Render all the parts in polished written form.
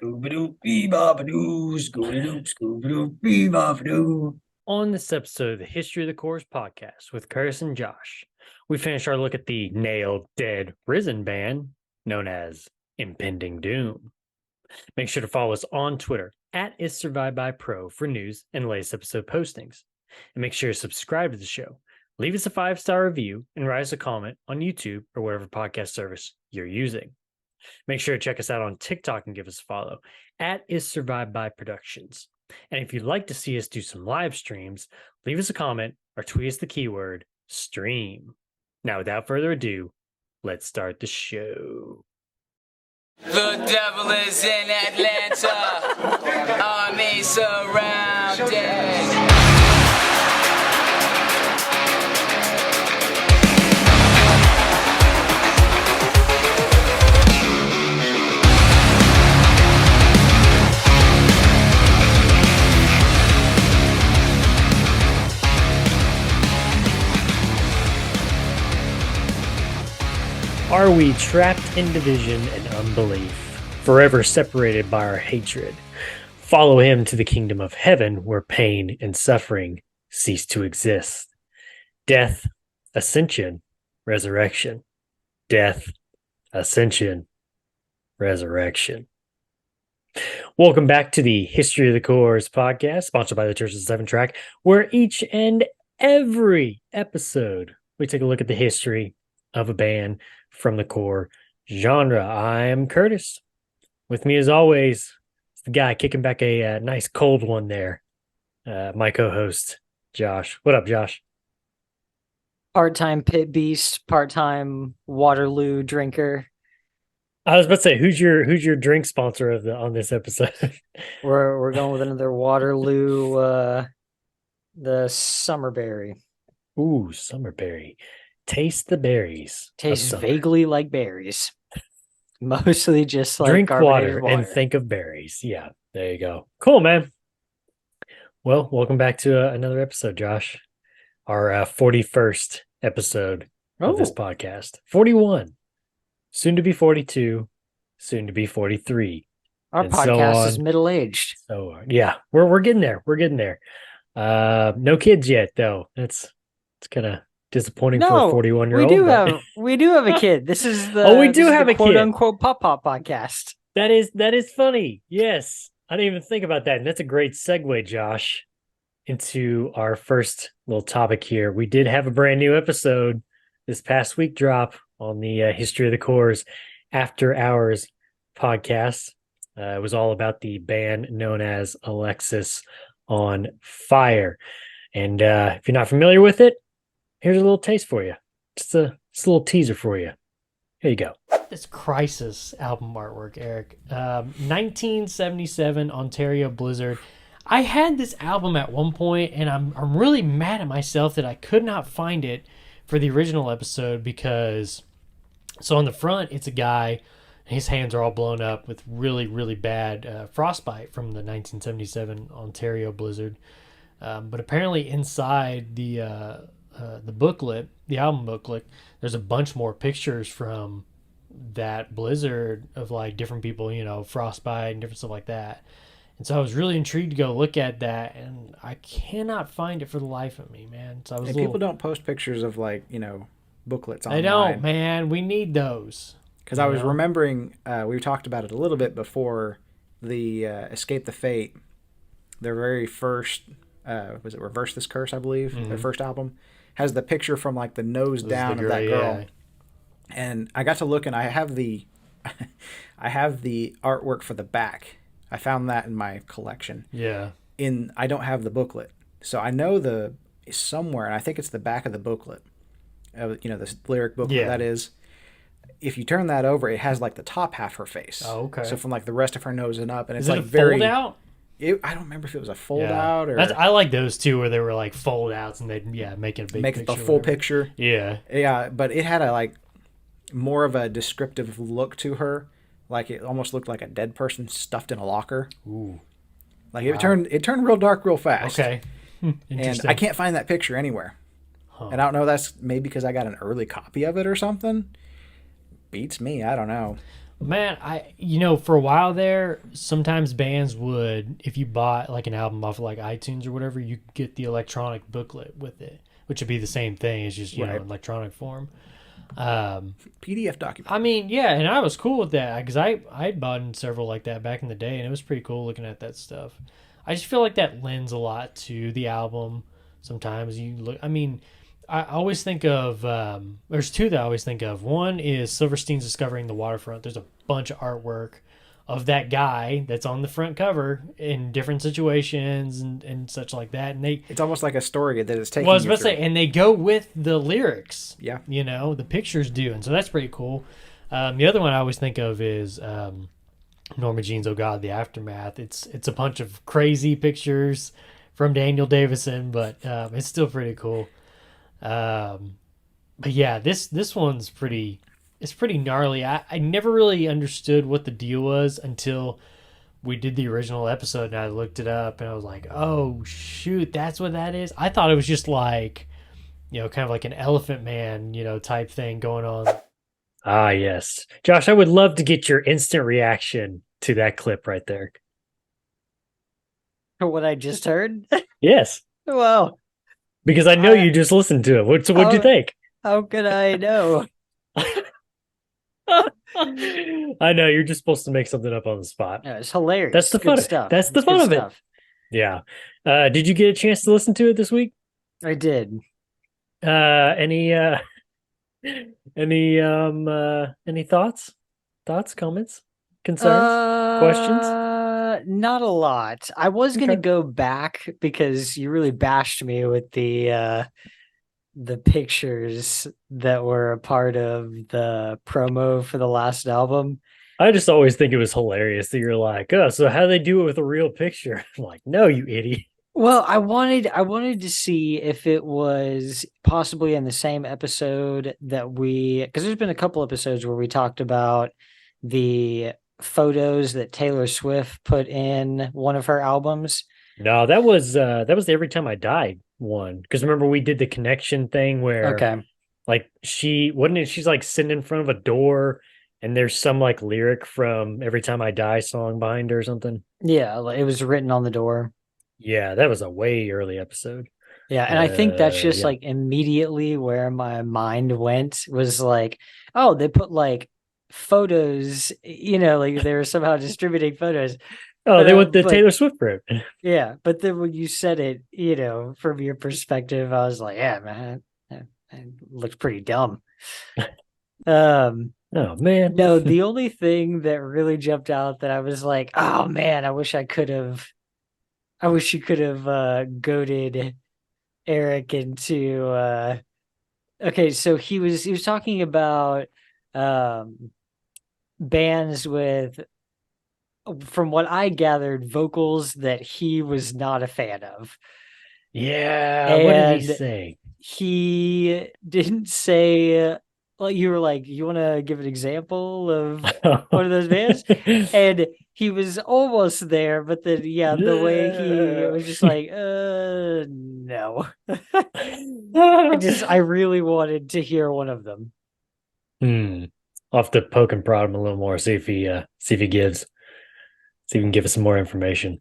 Scooby-Doo, Scooby-Doo, Scooby-Doo. On this episode of the History of the Course podcast with Curtis and Josh, we finish our look at the nailed, dead, risen band known as Impending Doom. Make sure to follow us on Twitter at IsSurvivedByPro for news and latest episode postings. And make sure to subscribe to the show, leave us a 5-star review, and write us a comment on YouTube or whatever podcast service you're using. Make sure to check us out on TikTok and give us a follow at IsSurvivedByProductions. And if you'd like to see us do some live streams, leave us a comment or tweet us the keyword stream. Now, without further ado, let's start the show. The devil is in Atlanta. Army surrounded. Are we trapped in division and unbelief, forever separated by our hatred? Follow him to the kingdom of heaven, where pain and suffering cease to exist. Death, ascension, resurrection. Death, ascension, resurrection. Welcome back to the History of the Course podcast, sponsored by the Church of the Seven Track, where each and every episode we take a look at the history of a band from the core genre. I am Curtis. With me, as always, is the guy kicking back a nice cold one there. My co-host, Josh. What up, Josh? Part-time pit beast, part-time Waterloo drinker. I was about to say, who's your drink sponsor on this episode? We're going with another Waterloo, the Summerberry. Ooh, Summerberry. Taste the berries. Tastes vaguely like berries. Mostly just like drink water and think of berries. Yeah, there you go. Cool, man. Well, welcome back to another episode, Josh. Our 41st episode of this podcast. 41. Soon to be 42. Soon to be 43. Our podcast is middle-aged. So yeah, we're getting there. We're getting there. No kids yet, though. It's kind of disappointing for a 41-year-old. We do have a kid. This is the quote unquote pop podcast. That is funny. Yes. I didn't even think about that. And that's a great segue, Josh, into our first little topic here. We did have a brand new episode this past week drop on the History of the Course After Hours podcast. It was all about the band known as Alexis on Fire. And if you're not familiar with it, here's a little taste for you. Just a little teaser for you. Here you go. This Crisis album artwork, Eric. 1977 Ontario Blizzard. I had this album at one point, and I'm really mad at myself that I could not find it for the original episode because, so on the front, it's a guy, his hands are all blown up with really, really bad frostbite from the 1977 Ontario Blizzard. But apparently inside the booklet, the album booklet, there's a bunch more pictures from that blizzard of like different people, frostbite and different stuff like that. And so I was really intrigued to go look at that, and I cannot find it for the life of me, man. So I was people don't post pictures of booklets online. They don't, man. We need those. Because I was remembering, we talked about it a little bit before the Escape the Fate, their very first, was it Reverse This Curse, I believe, their first album, has the picture from like the nose down of that girl. Yeah. And I got to look, and I have the artwork for the back. I found that in my collection. Yeah. I don't have the booklet. So I know somewhere, and I think it's the back of the booklet. This lyric booklet that is. If you turn that over, it has like the top half her face. Oh, okay. So from like the rest of her nose and up, and it's like fold out? I don't remember if it was a fold out or. I like those too, where they were like fold outs and they'd make it a big make picture. Make the full picture. Yeah. Yeah, but it had more of a descriptive look to her. Like it almost looked like a dead person stuffed in a locker. Ooh. Like it turned real dark real fast. Okay. And I can't find that picture anywhere. Huh. And I don't know, that's maybe because I got an early copy of it or something. Beats me, I don't know. Man, for a while there, sometimes bands would, if you bought like an album off of like iTunes or whatever, you could get the electronic booklet with it, which would be the same thing. It's just, Right. electronic form. PDF document. I mean, yeah, and I was cool with that because I'd bought in several like that back in the day, and it was pretty cool looking at that stuff. I just feel like that lends a lot to the album. Sometimes you look, I mean, I always think of there's two that I always think of. One is Silverstein's Discovering the Waterfront. There's a bunch of artwork of that guy that's on the front cover in different situations and such like that. And it's almost like a story that is taking. Well, I was about to say, and they go with the lyrics. Yeah, the pictures do, and so that's pretty cool. The other one I always think of is Norma Jean's "Oh God, the Aftermath." It's a bunch of crazy pictures from Daniel Davison, but it's still pretty cool. But yeah, this one's pretty. It's pretty gnarly. I never really understood what the deal was until we did the original episode, and I looked it up, and I was like, "Oh shoot, that's what that is." I thought it was just like, kind of like an Elephant Man, type thing going on. Ah, yes, Josh, I would love to get your instant reaction to that clip right there. What I just heard? Yes. Well, because I know you just listened to it. What'd you think? How could I know? I know you're just supposed to make something up on the spot. Yeah, it's hilarious. That's the fun stuff. That's the fun of it. Yeah. Did you get a chance to listen to it this week? I did. Any thoughts? Comments, concerns, questions? Not a lot. I was gonna go back because you really bashed me with the pictures that were a part of the promo for the last album. I just always think it was hilarious that you're like, oh, so how do they do it with a real picture? I'm like, no, you idiot. Well, I wanted to see if it was possibly in the same episode that because there's been a couple episodes where we talked about the photos that Taylor Swift put in one of her albums. No, that was the Every Time I Died one, because remember we did the connection thing where like she's like sitting in front of a door and there's some like lyric from Every Time I Die song behind her or something. Yeah, it was written on the door. Yeah, that was a way early episode. Yeah, and I think that's just like immediately where my mind went, was like, oh, they put like photos, like they were somehow distributing photos. Oh, they went the Taylor Swift route. Yeah, but then when you said it, from your perspective, I was like, yeah, man, it looks pretty dumb. Oh man. No, the only thing that really jumped out that I was like, oh man, I wish you could have goaded Eric into okay, so he was talking about bands with, from what I gathered, vocals that he was not a fan of. Yeah, and what did he say? He didn't say, well, you were like, you want to give an example of one of those bands? And he was almost there, but then, the way he was just like, no. I really wanted to hear one of them. I'll have to poke and prod him a little more, see if he gives. See if he can give us some more information.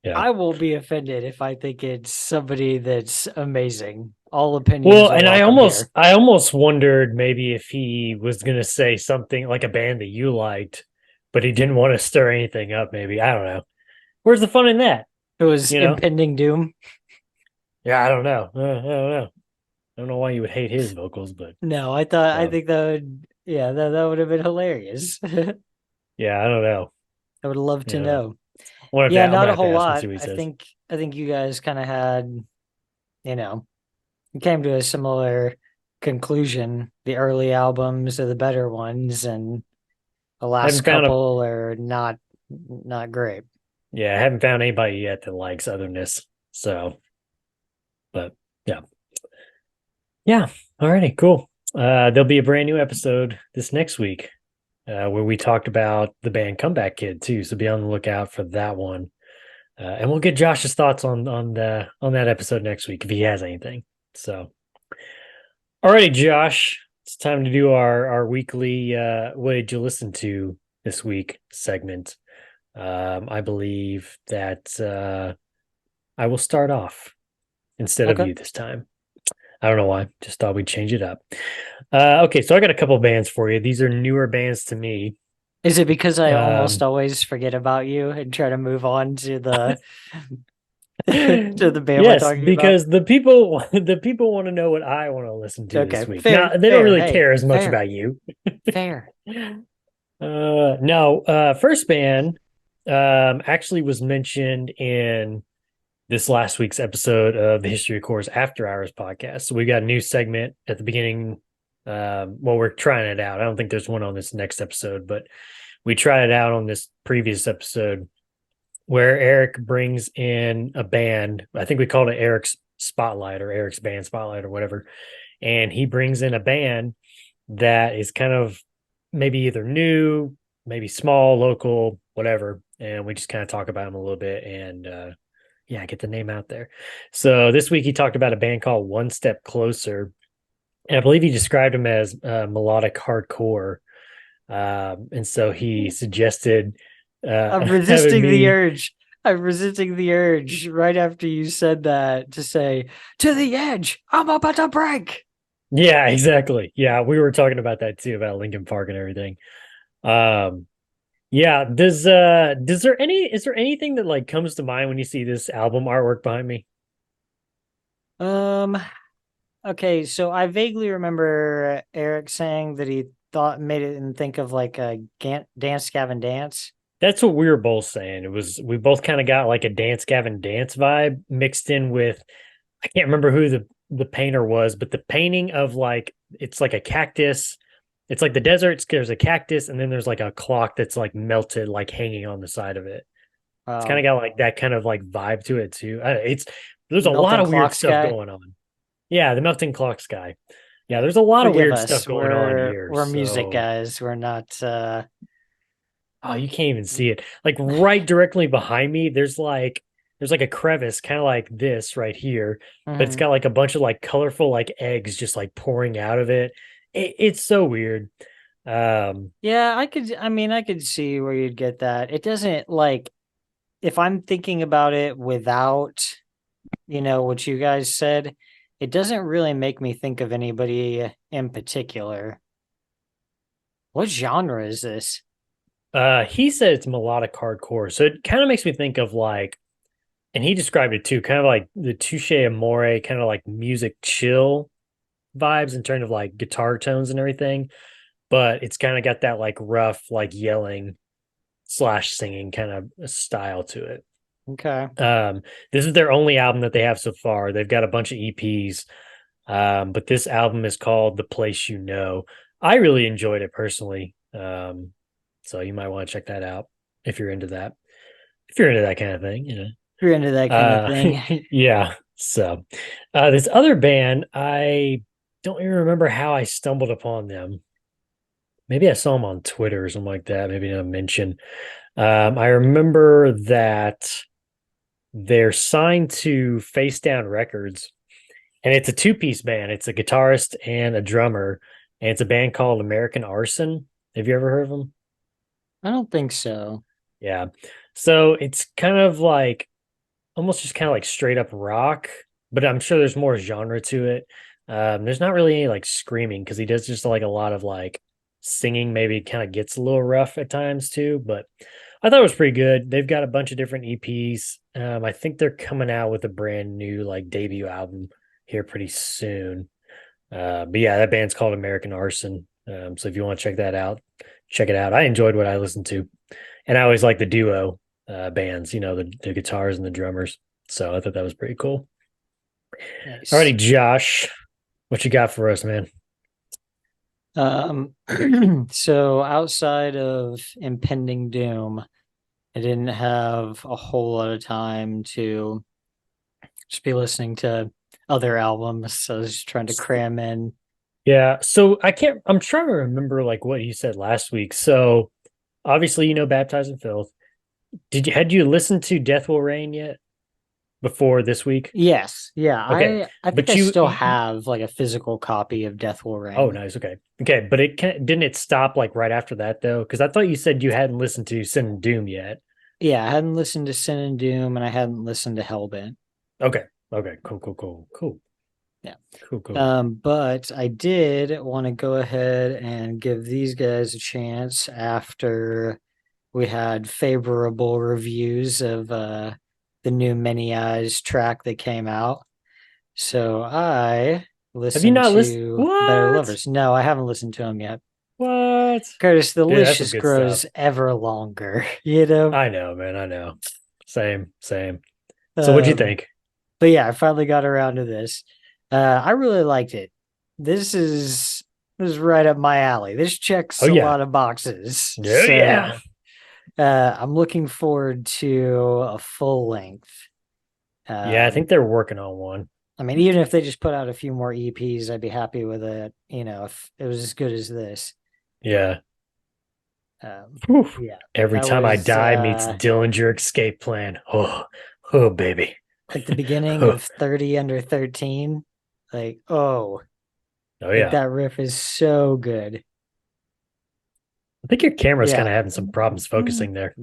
Yeah. I won't be offended if I think it's somebody that's amazing. All opinions. Well, and I almost wondered maybe if he was going to say something like a band that you liked, but he didn't want to stir anything up. Maybe, I don't know. Where's the fun in that? It was Impending Doom. Yeah, I don't know. I don't know why you would hate his vocals, but no, I think that would, that would have been hilarious. Yeah, I don't know. I would love to know. Not a whole lot. I think you guys kind of had, you came to a similar conclusion. The early albums are the better ones, and the last couple are not great. Yeah, I haven't found anybody yet that likes Otherness. So, but yeah. Alrighty, cool. There'll be a brand new episode this next week. Where we talked about the band Comeback Kid too, so be on the lookout for that one. And we'll get Josh's thoughts on that episode next week if he has anything. So, alrighty, Josh, it's time to do our weekly. What did you listen to this week segment. I believe that I will start off instead of Okay. you this time. I don't know why. Just thought we'd change it up. Okay, so I got a couple bands for you. These are newer bands to me. Is it because I almost Um, always forget about you and try to move on to the to the band we're yes, talking about? because the people want to know what I want to listen to Okay, this week. fair, Now they don't fair. really Hey, care as much fair, about you. fair. No, first band actually was mentioned in this last week's episode of the History of Course After Hours podcast. So we got a new segment at the beginning. Well, we're trying it out. I don't think there's one on this next episode, but we tried it out on this previous episode where Eric brings in a band. I think we called it Eric's Spotlight or Eric's Band Spotlight or whatever. And he brings in a band that is kind of maybe either new, maybe small, local, whatever. And we just kind of talk about them a little bit and yeah, get the name out there. So this week he talked about a band called One Step Closer. And I believe he described them as melodic hardcore. And so he suggested I'm having resisting the me. urge. I'm resisting the urge right after you said that to say, to the edge, I'm about to break. Yeah, exactly. Yeah, we were talking about that too, about Linkin Park and everything. Um, yeah, is there anything that like comes to mind when you see this album artwork behind me? Um, okay, so I vaguely remember Eric saying that he thought made it and think of like a Dance Gavin Dance. That's what we were both saying. We both kind of got like a Dance Gavin Dance vibe mixed in with I can't remember who the painter was, but the painting of like it's like a cactus. It's like the desert. There's a cactus, and then there's like a clock that's like melted, like hanging on the side of it. It's kind of got like that kind of like vibe to it too. It's there's a lot Melting of weird Clock stuff Sky. going on. Yeah, the melting clock sky. Yeah, there's a lot of Forgive weird stuff us. going on here. We're music So, guys. We're not oh, you can't even see it. Like right directly behind me, there's like a crevice, kind of like this right here, but it's mhm. got like a bunch of like colorful like eggs just like pouring out of it. It's so weird. Yeah, I could see where you'd get that. It doesn't like if I'm thinking about it without, what you guys said, it doesn't really make me think of anybody in particular. What genre is this? He said it's melodic hardcore, so it kind of makes me think of like, and he described it too, kind of like the Touche Amore, kind of like music chill vibes in terms of like guitar tones and everything, but it's kind of got that like rough, like yelling slash singing kind of style to it. Okay. This is their only album that they have so far. They've got a bunch of EPs, but this album is called The Place You Know. I really enjoyed it personally. So you might want to check that out if you're into that. If you're into that kind of thing, you know. If you're into that kind of thing. Yeah. So this other band, I don't even remember how I stumbled upon them. Maybe I saw them on Twitter or something like that. Maybe a mention. I remember that they're signed to Face Down Records, and it's a two-piece band. It's a guitarist and a drummer, and it's a band called American Arson. Have you ever heard of them? I don't think so. Yeah. So it's kind of like almost just kind of like straight up rock, but I'm sure there's more genre to it. There's not really any like screaming because he does just like a lot of like singing. Maybe kind of gets a little rough at times too, but I thought it was pretty good. They've got a bunch of different EPs. I think they're coming out with a brand new like debut album here pretty soon. But yeah, that band's called American Arson. So if you want to check that out, check it out. I enjoyed what I listened to, and I always like the duo bands. You know, the guitars and the drummers. So I thought that was pretty cool. Nice. Alrighty, Josh, what you got for us, man? So outside of Impending Doom, I didn't have a whole lot of time to just be listening to other albums. So I was just trying to cram in. Yeah. So I'm trying to remember like what you said last week. So obviously, Baptized in Filth. Had you listened to Death Will Reign yet? before this week? Yes. Yeah. Okay. I think But I you, still have like a physical copy of Death Will Reign. oh, nice. Okay. Okay. But didn't it stop like right after that though? Because I thought you said you hadn't listened to Sin and Doom yet. Yeah, I hadn't listened to Sin and Doom, and I hadn't listened to Hellbent. Okay. Okay. Cool. Yeah. Cool. But I did want to go ahead and give these guys a chance after we had favorable reviews of the new Many Eyes track that came out. So I Have you listened not listened? to Better What? Lovers. No, I haven't listened to them yet. What? Curtis, the Dude, list that's some just good stuff. grows ever longer, you know? I know, man. I know. Same. So what'd you think? But yeah, I finally got around to this. I really liked it. This is right up my alley. This checks Oh a yeah. lot of boxes. Oh yeah. I'm looking forward to a full length. Yeah, I think they're working on one. I mean, even if they just put out a few more EPs, I'd be happy with it. You know, if it was as good as this. Yeah. Yeah. Every That time I was die meets Dillinger Escape Plan. Oh, baby. like the beginning Oh, of 30 Under 13. Like, oh, oh like yeah. that riff is so good. I think your camera's Yeah. kind of having some problems focusing there.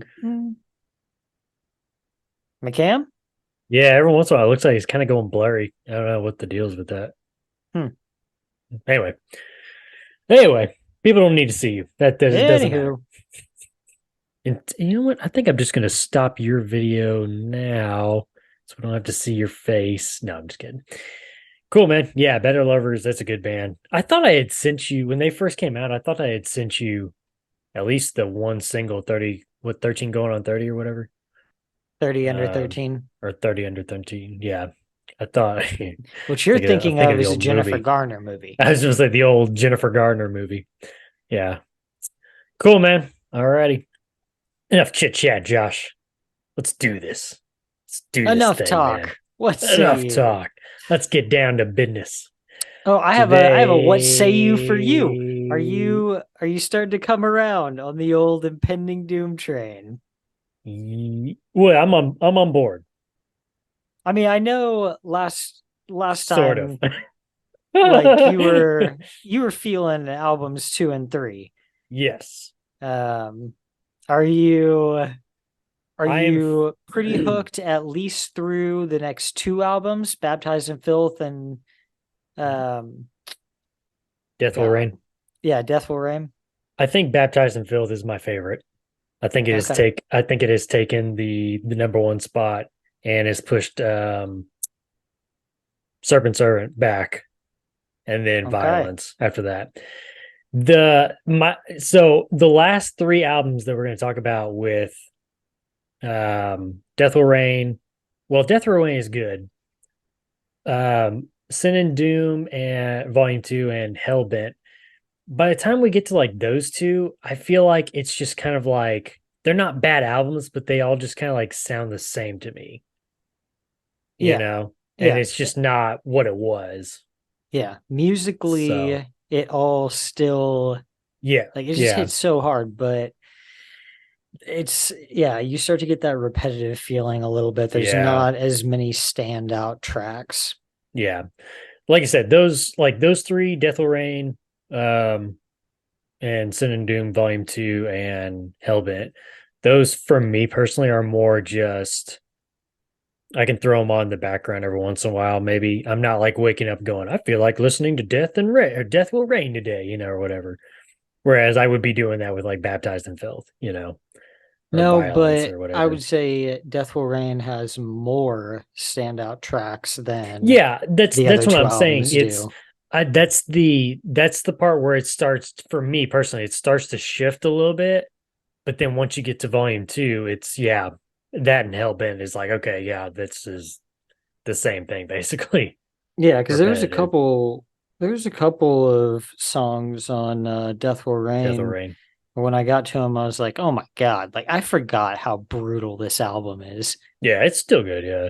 McCam? Yeah, every once in a while it looks like he's kind of going blurry. I don't know what the deal is with that. Anyway, people don't need to see you. That doesn't matter. And you know what? I think I'm just gonna stop your video now, so we don't have to see your face. No, I'm just kidding. Cool, man. Yeah, Better Lovers. That's a good band. I thought I had sent you when they first came out. I thought I had sent you at least the one single 30, 13 going on 30 or whatever. 30 Under 13. Or 30 Under 13. Yeah. I thought what you're thinking of is a Jennifer movie. Garner movie. I was just like the old Jennifer Garner movie. Yeah. Cool, man. Alrighty. Enough chit chat, Josh. Let's do this. Let's do Enough this thing, talk. man. What say Enough you? talk. Let's get down to business. Oh, I have a what say you for you. Are you starting to come around on the old Impending Doom train? Well, I'm on board. I mean, I know last Sort time of. like you were feeling albums 2 and 3. Yes. Are you pretty hooked at least through the next 2 albums, Baptized in Filth and Death Will Reign? Yeah, Death Will Reign. I think Baptized in Filth is my favorite. I think it has taken the number one spot and has pushed Serpent back, and then Violence after that. So the last 3 albums that we're going to talk about with Death Will Reign. Well, Death Will Reign is good. Sin and Doom and Volume 2 and Hellbent. By the time we get to like those 2, I feel like it's just kind of like they're not bad albums, but they all just kind of like sound the same to me. You know? And it's just not what it was. Yeah. Musically, it all still like it just hits so hard, but it's you start to get that repetitive feeling a little bit. There's not as many standout tracks. Yeah. Like I said, those 3, Death Will Reign, and Sin and Doom Volume 2 and Hellbent, those for me personally are more just I can throw them on the background every once in a while. Maybe I'm not like waking up going, I feel like listening to Death Will Reign today, or whatever. Whereas I would be doing that with like Baptized in Filth, No, but I would say Death Will Reign has more standout tracks than that's what I'm saying. That's the part where it starts for me personally. It starts to shift a little bit, but then once you get to Volume 2, it's that and Hellbent is like this is the same thing basically. Yeah, because there's a couple of songs on Death Will Reign. When I got to them, I was like, oh my God, like I forgot how brutal this album is. Yeah, it's still good. Yeah.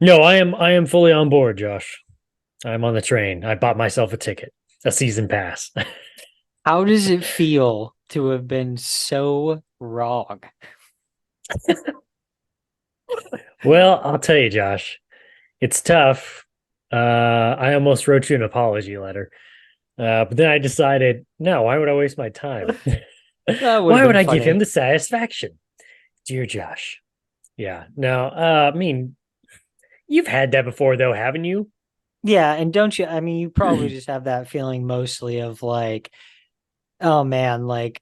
No, I am fully on board, Josh. I'm on the train. I bought myself a ticket, a season pass. How does it feel to have been so wrong? Well, I'll tell you, Josh, it's tough. I almost wrote you an apology letter. But then I decided, no, why would I waste my time? That would have Why would been I give him funny. the satisfaction? Dear Josh. Yeah. No, I mean, you've had that before though, haven't you? Yeah, and don't you? I mean, you probably just have that feeling mostly of like, oh man, like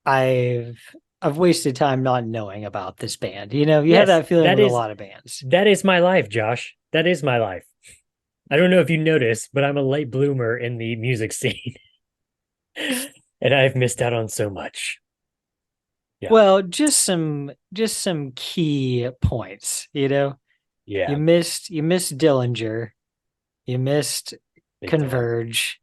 I've I've wasted time not knowing about this band. You have Yes, that feeling with a lot of bands. that is my life, Josh. That is my life. I don't know if you noticed, but I'm a late bloomer in the music scene. And I've missed out on so much. Yeah. Well, just some key points. Yeah. You missed Dillinger, you missed Big time. Converge,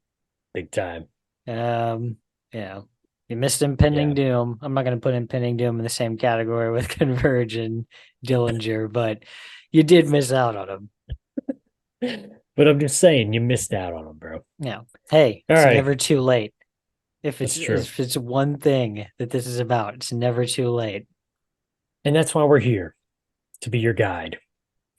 Big time. um, you missed Impending Yeah. Doom. I'm not going to put Impending Doom in the same category with Converge and Dillinger, but you did miss out on them. But I'm just saying, you missed out on them, bro. Yeah. Hey, All it's right. never too late. If it's That's true. if it's one thing that this is about, it's never too late. And that's why we're here to be your guide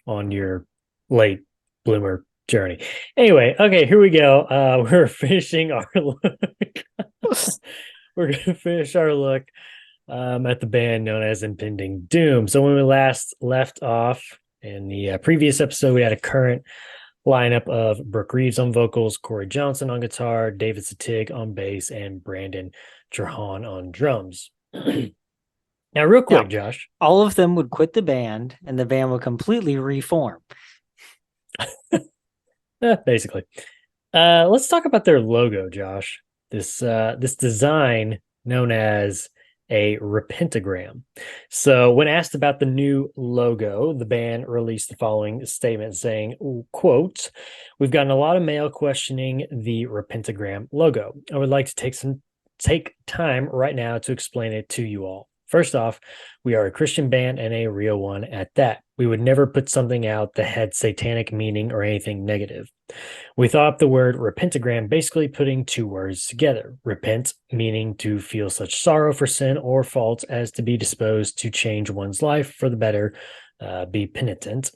on your late bloomer journey. Anyway, okay, here we go. We're finishing our look. We're going to finish our look at the band known as Impending Doom. So when we last left off in the previous episode, we had a current lineup of Brooke Reeves on vocals, Corey Johnson on guitar, David Satig on bass, and Brandon Trahan on drums. Now, real quick, Now, Josh. all of them would quit the band, and the band would completely reform. Basically. Let's talk about their logo, Josh. This design known as a repentagram. So when asked about the new logo, the band released the following statement saying, quote, "We've gotten a lot of mail questioning the repentagram logo. I would like to take time right now to explain it to you all. First off, we are a Christian band and a real one at that. We would never put something out that had satanic meaning or anything negative. We thought up the word repentagram, basically putting two words together. Repent, meaning to feel such sorrow for sin or fault as to be disposed to change one's life for the better, be penitent.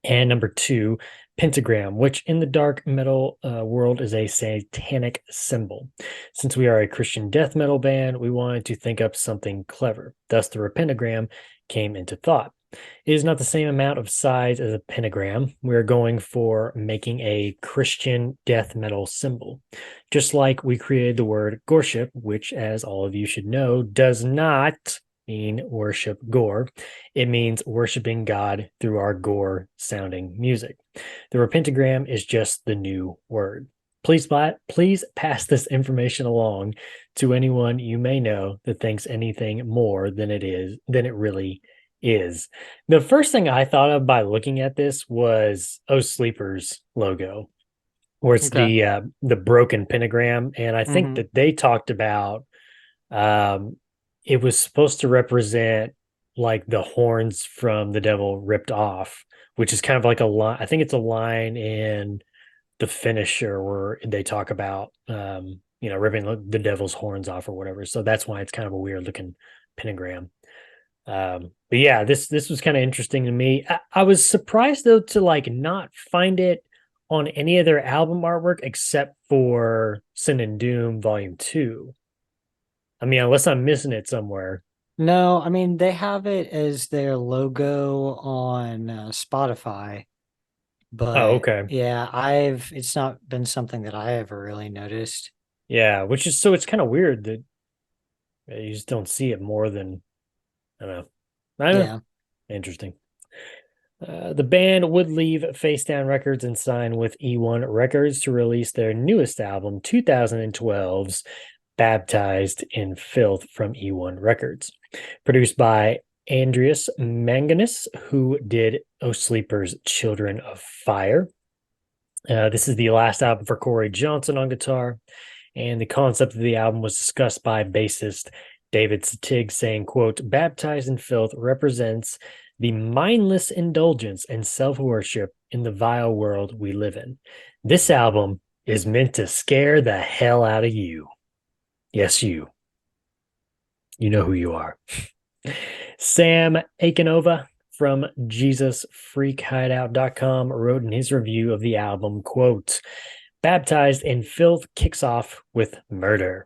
And number two, pentagram, which in the dark metal world is a satanic symbol. Since we are a Christian death metal band, we wanted to think up something clever. Thus, the repentagram came into thought. It is not the same amount of size as a pentagram. We're going for making a Christian death metal symbol. Just like we created the word gorship, which, as all of you should know, does not mean worship gore. It means worshiping God through our gore sounding music. The repentagram is just the new word. Please pass this information along to anyone you may know that thinks anything more than it really is. The first thing I thought of by looking at this was Sleeper's logo, where it's Okay. the broken pentagram, and I think that they talked about it was supposed to represent like the horns from the devil ripped off, which is kind of like a line. I think it's a line in the finisher where they talk about ripping the devil's horns off or whatever. So that's why it's kind of a weird looking pentagram. But yeah, this was kind of interesting to me. I was surprised though to like not find it on any of their album artwork except for Sin and Doom Volume 2. I mean, unless I'm missing it somewhere. No, I mean they have it as their logo on Spotify, Oh, but okay. yeah, it's not been something that I ever really noticed. Yeah, which is so it's kind of weird that you just don't see it more than I don't know. I don't know. Yeah. Interesting. The band would leave Face Down Records and sign with E1 Records to release their newest album, 2012's Baptized in Filth from E1 Records. Produced by Andreas Manganus, who did O Sleeper's Children of Fire. This is the last album for Corey Johnson on guitar, and the concept of the album was discussed by bassist David Satig, saying, quote, "Baptized in Filth represents the mindless indulgence and self-worship in the vile world we live in. This album is meant to scare the hell out of you. Yes, you. You know who you are." Sam Akinova, from JesusFreakHideout.com wrote in his review of the album, quote, Baptized in Filth kicks off with Murder,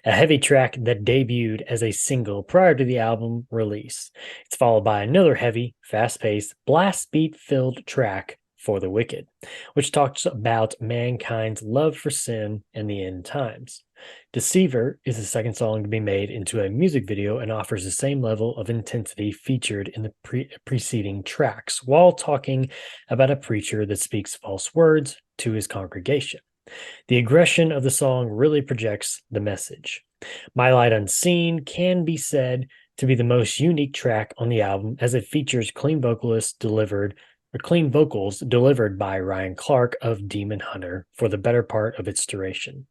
a heavy track that debuted as a single prior to the album release. It's followed by another heavy, fast-paced, blast beat-filled track, For the Wicked, which talks about mankind's love for sin and the end times. Deceiver is the second song to be made into a music video and offers the same level of intensity featured in the preceding tracks, while talking about a preacher that speaks false words to his congregation. The aggression of the song really projects the message. My Light Unseen can be said to be the most unique track on the album, as it features clean vocals delivered by Ryan Clark of Demon Hunter for the better part of its duration.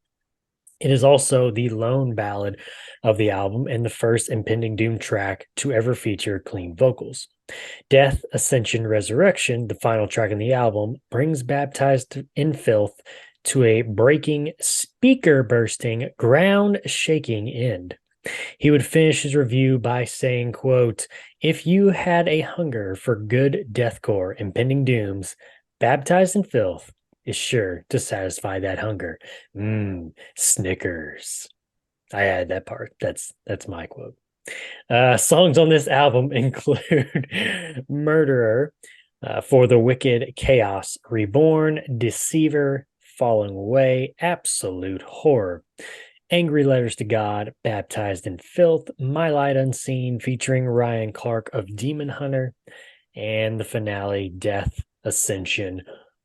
It is also the lone ballad of the album and the first Impending Doom track to ever feature clean vocals. Death, Ascension, Resurrection, the final track in the album, brings Baptized in Filth to a breaking, speaker-bursting, ground-shaking end. He would finish his review by saying, quote, If you had a hunger for good deathcore Impending Dooms, Baptized in Filth is sure to satisfy that hunger. Snickers. I added that part. That's my quote. Songs on this album include Murderer, For the Wicked, Chaos, Reborn, Deceiver, Falling Away, Absolute Horror, Angry Letters to God, Baptized in Filth, My Light Unseen, featuring Ryan Clark of Demon Hunter, and the finale, Death, Ascension,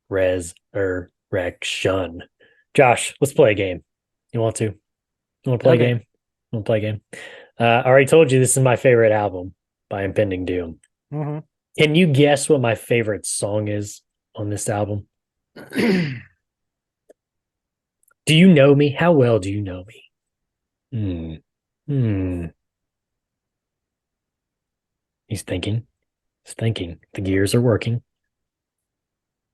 Resurrection. Josh, let's play a game. You want to? You want to play a game? You want to play a game? I already told you this is my favorite album by Impending Doom. Mm-hmm. Can you guess what my favorite song is on this album? Do you know me? How well do you know me? He's thinking. He's thinking. The gears are working.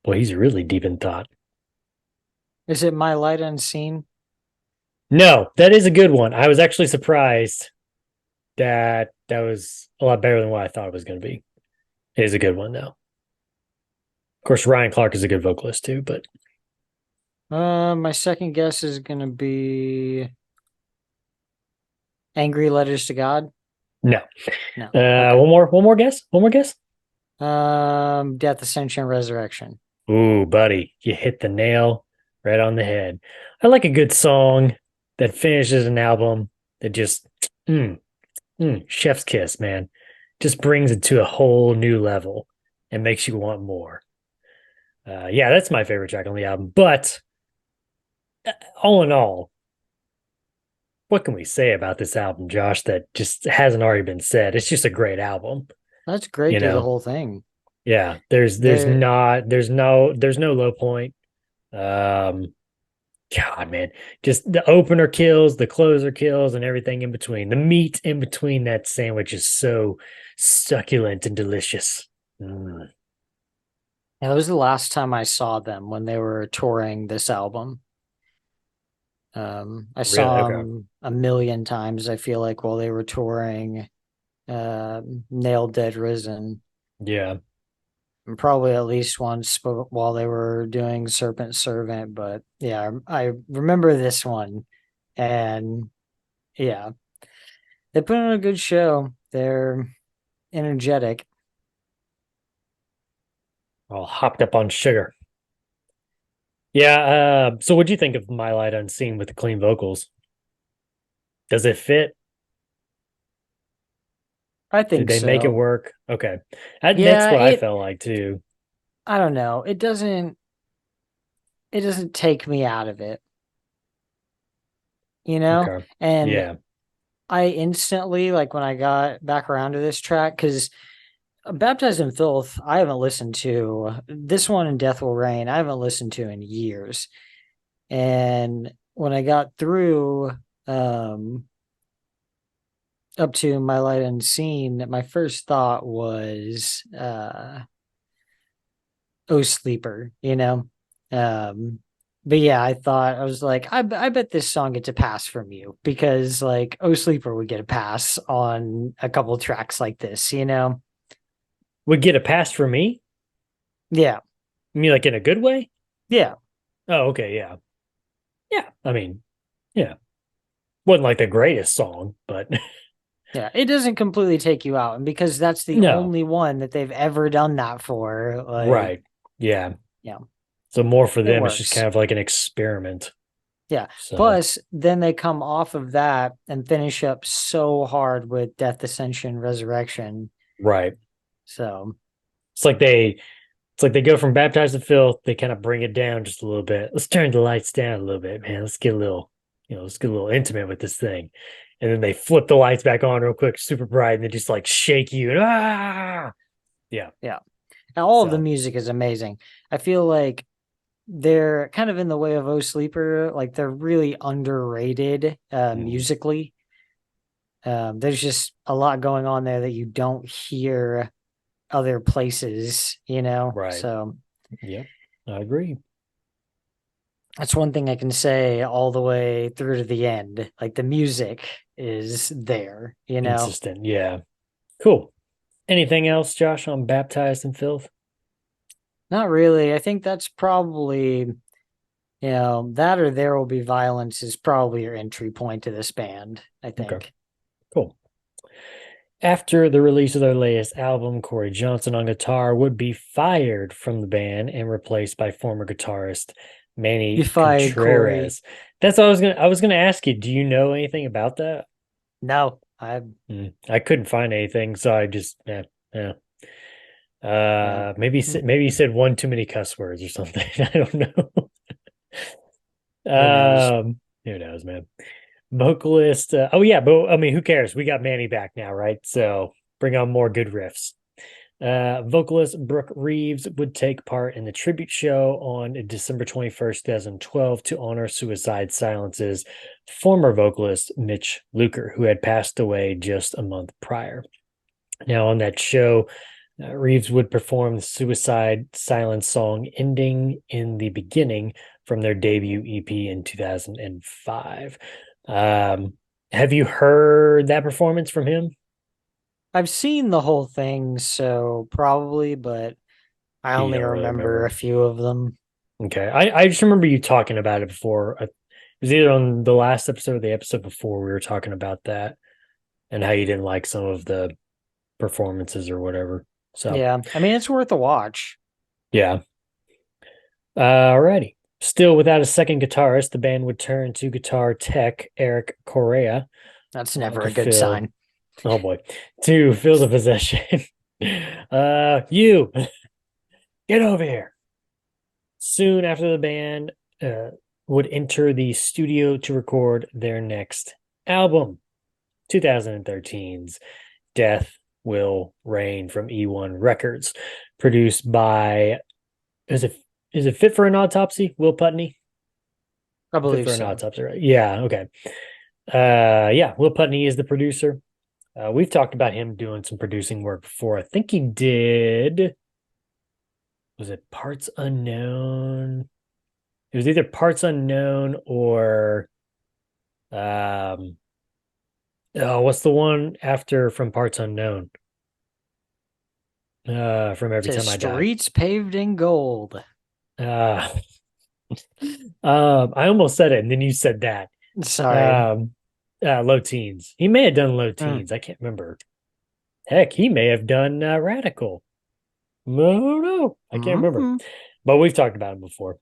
Boy, he's really deep in thought. Is it My Light Unseen? No, that is a good one. I was actually surprised that was a lot better than what I thought it was going to be. It is a good one, though. Of course, Ryan Clark is a good vocalist, too, but... my second guess is going to be Angry Letters to God. No. Okay. One more guess. Death, Ascension, Resurrection. Ooh, buddy, you hit the nail right on the head. I like a good song that finishes an album that just chef's kiss, man. Just brings it to a whole new level and makes you want more. Yeah, that's my favorite track on the album. But all in all, what can we say about this album, Josh, that just hasn't already been said? It's just a great album. That's great through the whole thing. Yeah, there's no low point. God, man, just the opener kills, the closer kills, and everything in between. The meat in between that sandwich is so succulent and delicious. Yeah, that was the last time I saw them, when they were touring this album. I saw them a million times, I feel like, while they were touring Nailed Dead Risen. Yeah. And probably at least once while they were doing Serpent Servant. But yeah, I remember this one. And yeah, they put on a good show. They're energetic. All hopped up on sugar. Yeah. So what do you think of My Light Unseen with the clean vocals? Does it fit? I think Did they make it work? Okay. That's what I felt like too. I don't know. It doesn't take me out of it. Okay. And yeah. I instantly, like, when I got back around to this track, because Baptized in Filth, I haven't listened to. This one and Death Will Reign, I haven't listened to in years. And when I got through up to My Light Unseen, my first thought was Oh Sleeper, but yeah, I was like, I bet this song gets a pass from you, because like Oh Sleeper would get a pass on a couple tracks like this, Would get a pass for me? Yeah. You mean like in a good way? Yeah. Oh, okay, yeah. Yeah. I mean, yeah. Wasn't like the greatest song, but Yeah. It doesn't completely take you out. And because that's the no. only one that they've ever done that for, like, Right. Yeah. yeah, So more for it them, it's just works. kind of like an experiment. Yeah. So Plus, then they come off of that and finish up so hard with Death, Ascension, Resurrection. right. So It's like they go from baptized in filth, they kind of bring it down just a little bit. Let's turn the lights down a little bit, man. Let's get a little, let's get a little intimate with this thing. And then they flip the lights back on real quick, super bright, and they just like shake you and yeah. yeah. Now all of the music is amazing. I feel like they're kind of in the way of Oh Sleeper, like they're really underrated musically. There's just a lot going on there that you don't hear other places, Right. So yeah, I agree. That's one thing I can say all the way through to the end. Like the music is there, Consistent, yeah. Cool. Anything else, Josh, on Baptized in Filth? Not really. I think that's probably, that or There Will Be Violence is probably your entry point to this band, I think. Okay. Cool. After the release of their latest album, Corey Johnson on guitar would be fired from the band and replaced by former guitarist Manny Contreras. That's what I was gonna ask you. Do you know anything about that? No, I couldn't find anything, so I just yeah. Maybe he said one too many cuss words or something. I don't know. Who knows, man. Vocalist. Oh yeah, but I mean, who cares? We got Manny back now, right? So bring on more good riffs. Vocalist Brooke Reeves would take part in the tribute show on December 21st, 2012 to honor Suicide Silence's former vocalist Mitch Luker, who had passed away just a month prior. Now on that show, Reeves would perform the Suicide Silence song Ending in the Beginning from their debut EP in 2005. Have you heard that performance from him? I've seen the whole thing, so probably, but I only remember a few of them. Okay. I just remember you talking about it before. It was either on the last episode or the episode before we were talking about that and how you didn't like some of the performances or whatever. So yeah, I mean, it's worth a watch. Yeah. Alrighty. Still without a second guitarist, the band would turn to guitar tech Eric Correa. That's never a good sign. Oh boy. To fill the possession. You get over here. Soon after the band would enter the studio to record their next album, 2013's Death Will Reign from E1 Records, produced by is it Fit for an Autopsy? Will Putney? I believe Fit for so. an Autopsy, right? Yeah, okay. Yeah, Will Putney is the producer. We've talked about him doing some producing work before. I think he did. Was it Parts Unknown? It was either Parts Unknown or what's the one after from Parts Unknown? From Every Time I Die. Streets Paved in Gold. I almost said it, and then you said that. Sorry. Low Teens. He may have done Low Teens. I can't remember. Heck, he may have done Radical. No, I can't remember. But we've talked about him before.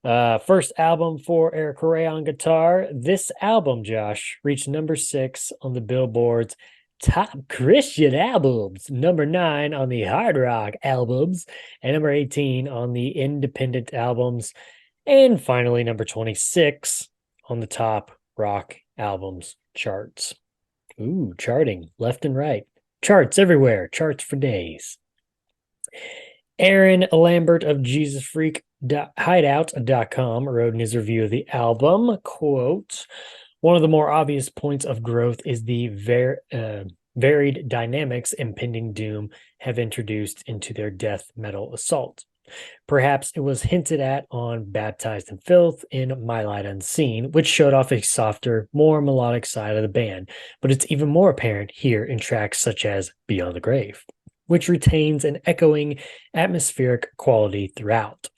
First album for Eric Correa on guitar. This album, Josh, reached number 6 on the Billboard's Top Christian Albums, number 9 on the Hard Rock Albums, and number 18 on the Independent Albums, and finally number 26 on the Top Rock Albums charts. Ooh, charting left and right. Charts everywhere. Charts for days. Aaron Lambert of JesusFreak.hideout.com wrote in his review of the album, quote, "One of the more obvious points of growth is the varied dynamics Impending Doom have introduced into their death metal assault. Perhaps it was hinted at on Baptized in Filth in My Light Unseen, which showed off a softer, more melodic side of the band, but it's even more apparent here in tracks such as Beyond the Grave. which retains an echoing atmospheric quality throughout.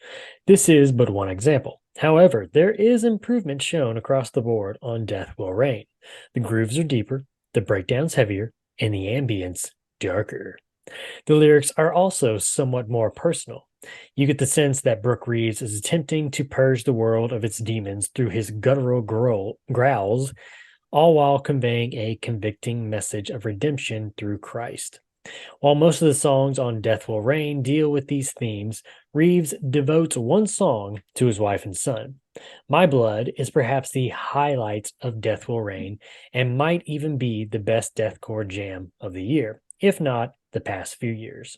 This is but one example. However, there is improvement shown across the board on Death Will Reign. The grooves are deeper, the breakdowns heavier, and the ambience darker. The lyrics are also somewhat more personal. You get the sense that Brooke Reeves is attempting to purge the world of its demons through his guttural growls, all while conveying a convicting message of redemption through Christ. While most of the songs on Death Will Reign deal with these themes, Reeves devotes one song to his wife and son. My Blood is perhaps the highlight of Death Will Reign and might even be the best deathcore jam of the year, if not the past few years.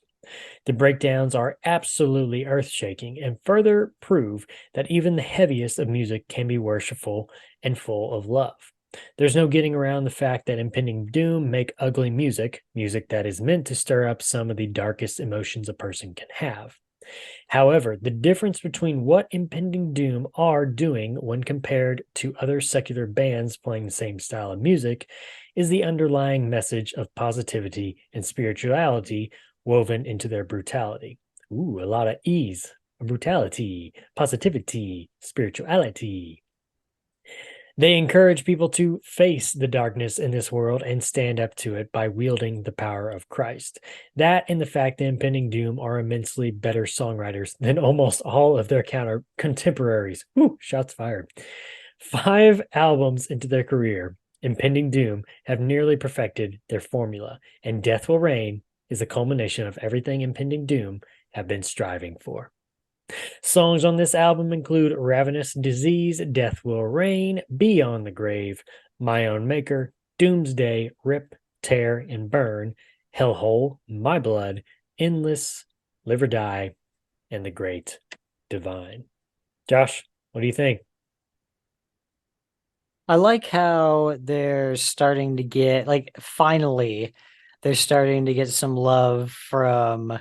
The breakdowns are absolutely earth-shaking and further prove that even the heaviest of music can be worshipful and full of love. There's no getting around the fact that Impending Doom make ugly music that is meant to stir up some of the darkest emotions a person can have. However, the difference between what Impending Doom are doing when compared to other secular bands playing the same style of music is the underlying message of positivity and spirituality woven into their brutality. Ooh, a lot of E's. Brutality, positivity, spirituality. They encourage people to face the darkness in this world and stand up to it by wielding the power of Christ. That and the fact that Impending Doom are immensely better songwriters than almost all of their contemporaries. Ooh, shots fired. 5 albums into their career, Impending Doom have nearly perfected their formula, and Death Will Reign is a culmination of everything Impending Doom have been striving for. Songs on this album include Ravenous Disease, Death Will Reign, Beyond the Grave, My Own Maker, Doomsday, Rip, Tear, and Burn, Hellhole, My Blood, Endless, Live or Die, and The Great Divine. Josh, what do you think? I like how they're starting to get, finally, they're starting to get some love from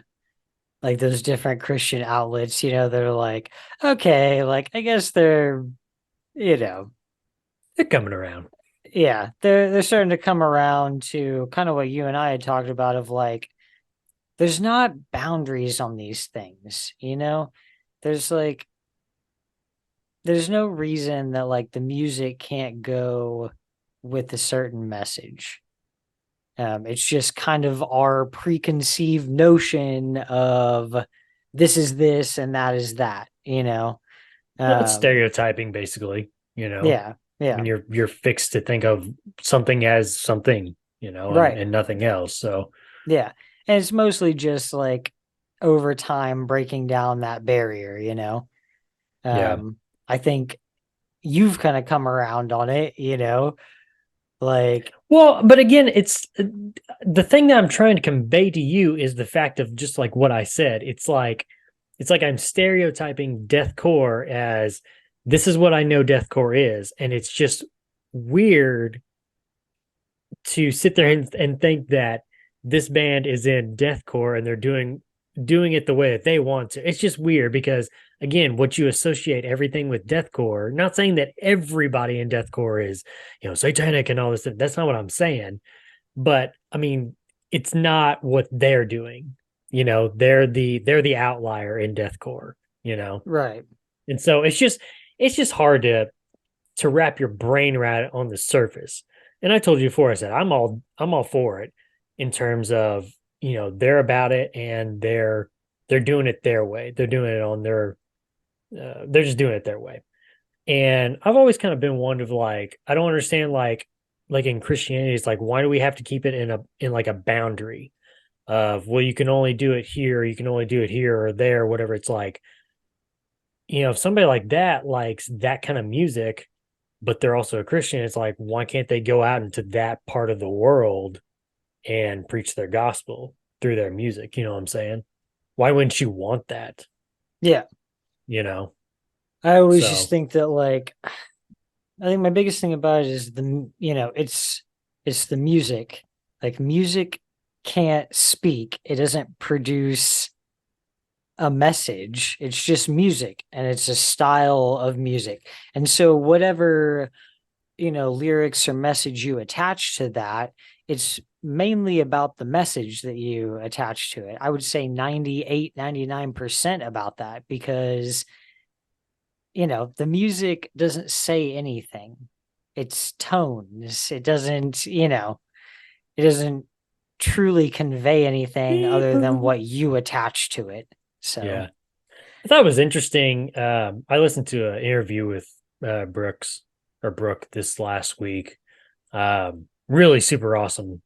those different Christian outlets. They're like, okay, I guess they're, they're coming around. Yeah, they're starting to come around to kind of what you and I had talked about of there's not boundaries on these things, there's no reason that the music can't go with a certain message. It's just kind of our preconceived notion of this is this and that is that, It's stereotyping, basically, Yeah. When you're fixed to think of something as something, right, and nothing else. So yeah, and it's mostly just over time breaking down that barrier, yeah. I think you've kind of come around on it, Well, but again, it's the thing that I'm trying to convey to you is the fact of just what I said. It's like I'm stereotyping deathcore as this is what I know deathcore is, and it's just weird to sit there and think that this band is in deathcore and they're doing it the way that they want to. It's just weird because, again, what you associate everything with deathcore, not saying that everybody in deathcore is, satanic and all this stuff. That's not what I'm saying. But I mean, it's not what they're doing. They're the outlier in deathcore, right. And so it's just hard to wrap your brain around it on the surface. And I told you before, I said I'm all for it in terms of they're about it and they're doing it their way. They're doing it on their they're just doing it their way. And I've always kind of been one of I don't understand like in Christianity, it's why do we have to keep it in a boundary of, well, you can only do it here, you can only do it here or there, whatever. It's if somebody like that likes that kind of music, but they're also a Christian, it's why can't they go out into that part of the world and preach their gospel through their music? You know what I'm saying? Why wouldn't you want that? Yeah. I always just think that I think my biggest thing about it is it's the music. Music can't speak. It doesn't produce a message. It's just music, and it's a style of music. And so whatever lyrics or message you attach to that it's mainly about the message that you attach to it. I would say 98, 99% about that, because the music doesn't say anything. It's tones. It doesn't, it doesn't truly convey anything other than what you attach to it. So Yeah. I thought it was interesting. I listened to an interview with Brooke this last week. Really super awesome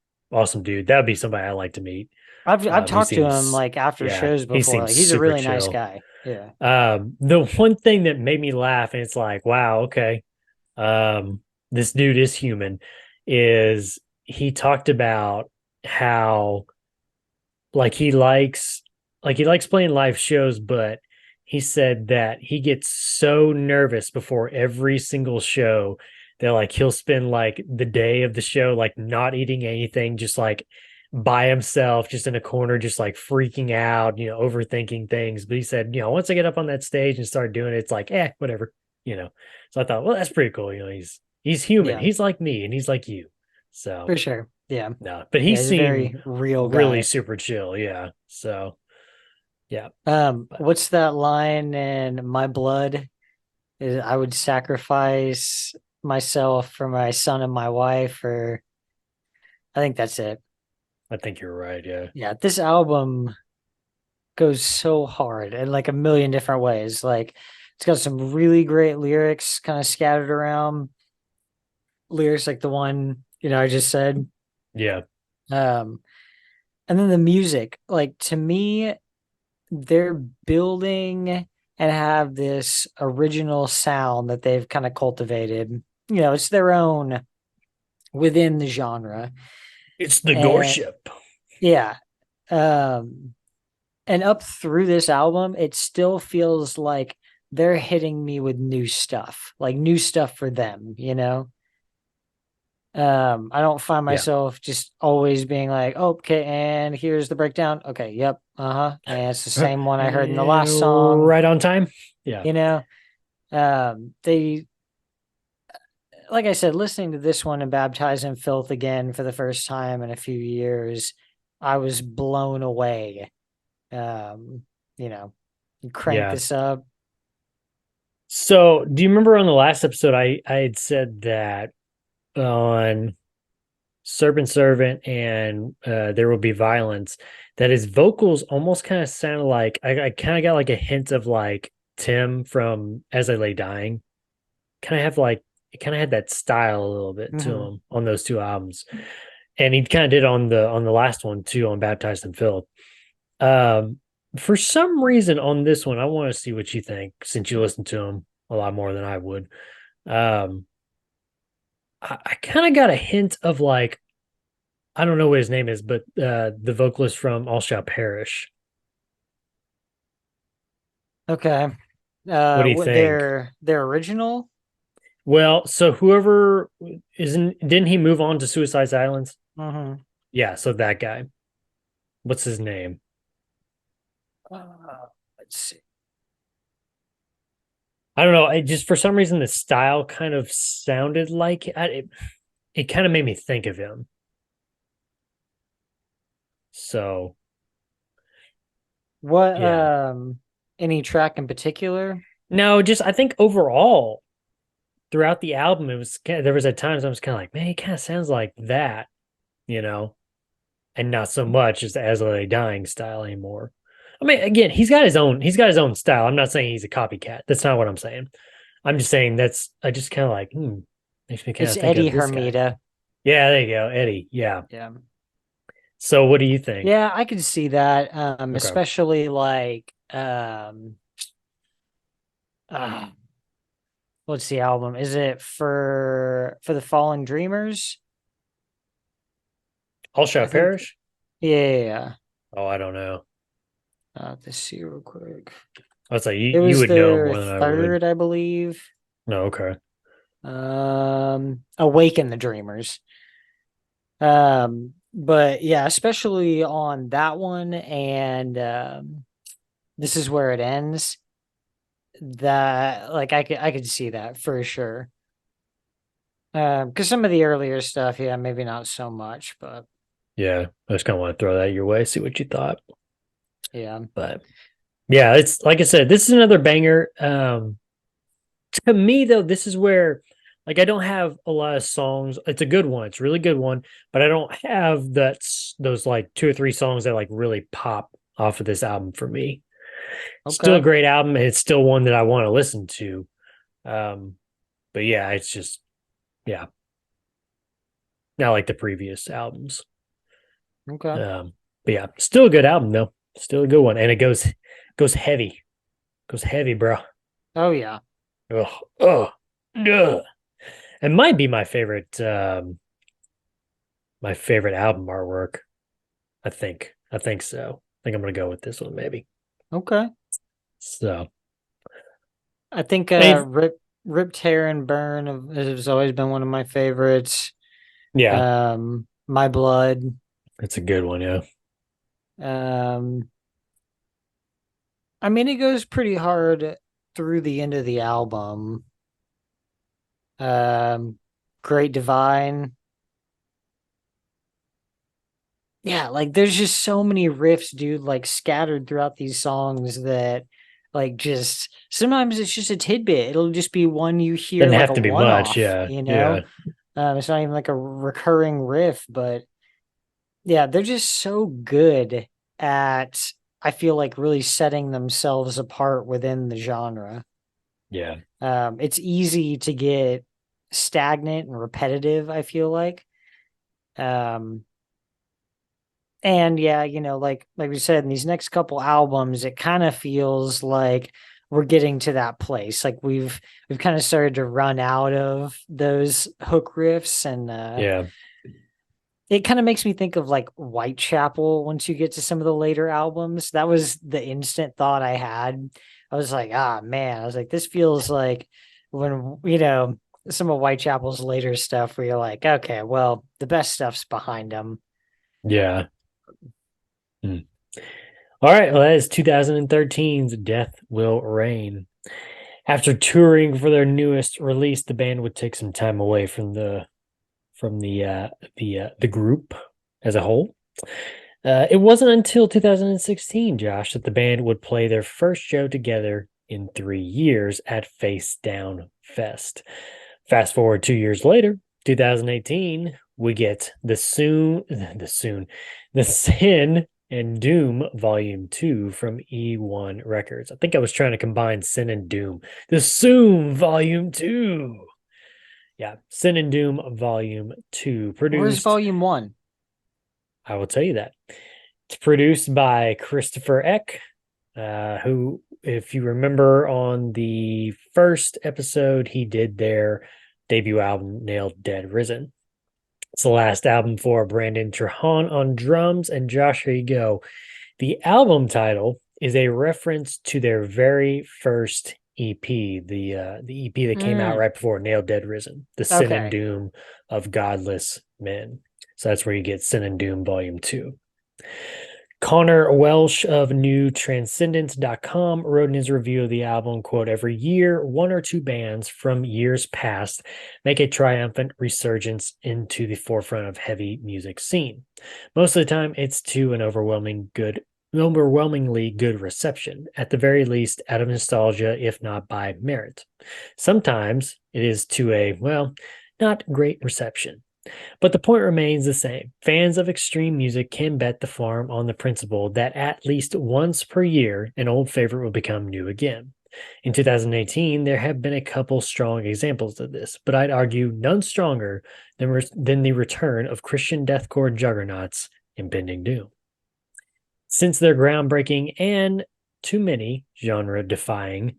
dude. That would be somebody I'd like to meet. I've He talked to him seems, like after yeah, shows he before. seems Like he's a super really nice chill. guy. Yeah. The one thing that made me laugh, and it's like, wow, okay, um, this dude is human, is he talked about how like he likes playing live shows, but he said that he gets so nervous before every single show that like he'll spend like the day of the show like not eating anything, just like by himself, just in a corner, just like freaking out, overthinking things. But he said, once I get up on that stage and start doing it, it's like, whatever, you know. So I thought, well, that's pretty cool. He's human. Yeah, He's like me and he's like you. So for sure. Yeah. no, but he Yeah, he's a seemed very real really guy. super chill. Yeah. So yeah. But What's that line in My Blood? Is I would sacrifice myself for my son and my wife, or I think that's it. I think you're right. Yeah. Yeah, this album goes so hard in like a million different ways. Like it's got some really great lyrics kind of scattered around. Lyrics like the one, I just said. Yeah. Um, and then the music, like to me, they're building and have this original sound that they've kind of cultivated. It's their own within the genre. It's the gore And ship. yeah. Um, and up through this album, it still feels like they're hitting me with new stuff, like new stuff for them. I don't find Yeah. myself just always being like, oh, okay, and here's the breakdown. Okay, yep, and it's the same one I heard in the last song. Right on time. Yeah. They, like I said, listening to this one and Baptized in Filth again for the first time in a few years, I was blown away. You know, crank Yeah. this up. So do you remember on the last episode I had said that on Servant and There Will Be Violence, that his vocals almost kind of sounded like I kind of got like a hint of like Tim from As I Lay Dying. Kind of have like it kind of had that style a little bit to him on those two albums. And he kind of did on the last one too, on Baptized in Filth. For some reason on this one, I want to see what you think since you listen to him a lot more than I would. Um, I kind of got a hint of like, I don't know what his name is, but the vocalist from All Shall Perish. Okay. What do you What think? their original? Well, so whoever didn't he move on to Suicide Islands? Mm-hmm. Yeah, so that guy. What's his name? Let's see. I don't know. I just for some reason the style kind of sounded like it kind of made me think of him. So What yeah. any track in particular? No, just I think overall throughout the album, it was there was at times I was kind of like, man, he kind of sounds like that, you know, and not so much as a dying style anymore. I mean, again, he's got his own style. I'm not saying he's a copycat. That's not what I'm saying. I'm just saying I just kind of like, makes me kind It's of think Eddie of this guy. Hermita. Yeah, there you go, Eddie. Yeah. Yeah. So what do you think? Yeah, I could see that. Okay. Especially like what's the album? Is it for the Fallen Dreamers? All Shall I think Perish? yeah. Oh, I don't know. Let's see real quick. I was like, It you was would know their more than I would. third, I believe. No, okay. Awaken the Dreamers. But yeah, especially on that one and This Is Where It Ends. That like I could see that for sure. Because some of the earlier stuff, yeah, maybe not so much, but Yeah, I just kind of want to throw that your way, see what you thought. yeah. But yeah, it's like I said, this is another banger. To me though, this is where like I don't have a lot of songs. It's a good one. It's a really good one, but I don't have those like two or three songs that like really pop off of this album for me. Still a Okay. great album, and it's still one that I want to listen to. But yeah, it's just yeah, not like the previous albums. Okay. But yeah, still a good album though. Still a good one, and it goes heavy, bro. Oh yeah. Oh, oh, ugh. It might be my favorite album artwork. I think so. I think I'm gonna go with this one maybe. Okay. So, I think Dave, Rip Tear and Burn has always been one of my favorites. yeah, My Blood. it's a good one. Yeah, Um, I mean, it goes pretty hard through the end of the album. Um, Great Divine. Yeah, like there's just so many riffs, dude, like scattered throughout these songs that like just sometimes it's just a tidbit. It'll just be one you hear doesn't like have a to be much. one-off, Yeah, you know? yeah, It's not even like a recurring riff, but yeah, they're just so good at I feel like really setting themselves apart within the genre. yeah, It's easy to get stagnant and repetitive, I feel like. Um, and yeah, like we said, in these next couple albums, it kind of feels like we're getting to that place. Like we've kind of started to run out of those hook riffs, and yeah, it kind of makes me think of like Whitechapel once you get to some of the later albums. That was the instant thought I had. I was like, ah man, I was like, this feels like when some of Whitechapel's later stuff where you're like, okay, well, the best stuff's behind them. yeah. Hmm. All right, well, that is 2013's Death Will Reign. After touring for their newest release, the band would take some time away from the group as a whole. It wasn't until 2016, Josh, that the band would play their first show together in 3 years at Face Down Fest. Fast forward 2 years later, 2018, we get the Sin and Doom Volume 2 from E1 Records. I think I was trying to combine Sin and Doom. The Soon Volume 2. Yeah, Sin and Doom Volume 2, Where's produced. Volume 1? I will tell you that. It's produced by Christopher Eck, who, if you remember on the first episode, he did their debut album, Nailed Dead Risen. It's the last album for Brandon Trahan on drums. And Josh, here you go. The album title is a reference to their very first EP, the EP that came out right before Nailed Dead Risen, the Sin and Okay. Doom of Godless Men. So that's where you get Sin and Doom Volume 2. Connor Welsh of NewTranscendence.com wrote in his review of the album, quote, every year, one or two bands from years past make a triumphant resurgence into the forefront of heavy music scene. Most of the time, it's to an overwhelmingly good reception, at the very least out of nostalgia, if not by merit. Sometimes it is to a, well, not great reception. But the point remains the same. Fans of extreme music can bet the farm on the principle that at least once per year, an old favorite will become new again. In 2018, there have been a couple strong examples of this, but I'd argue none stronger than the return of Christian deathcore juggernauts, Impending Doom. Since their groundbreaking and, to many, genre-defying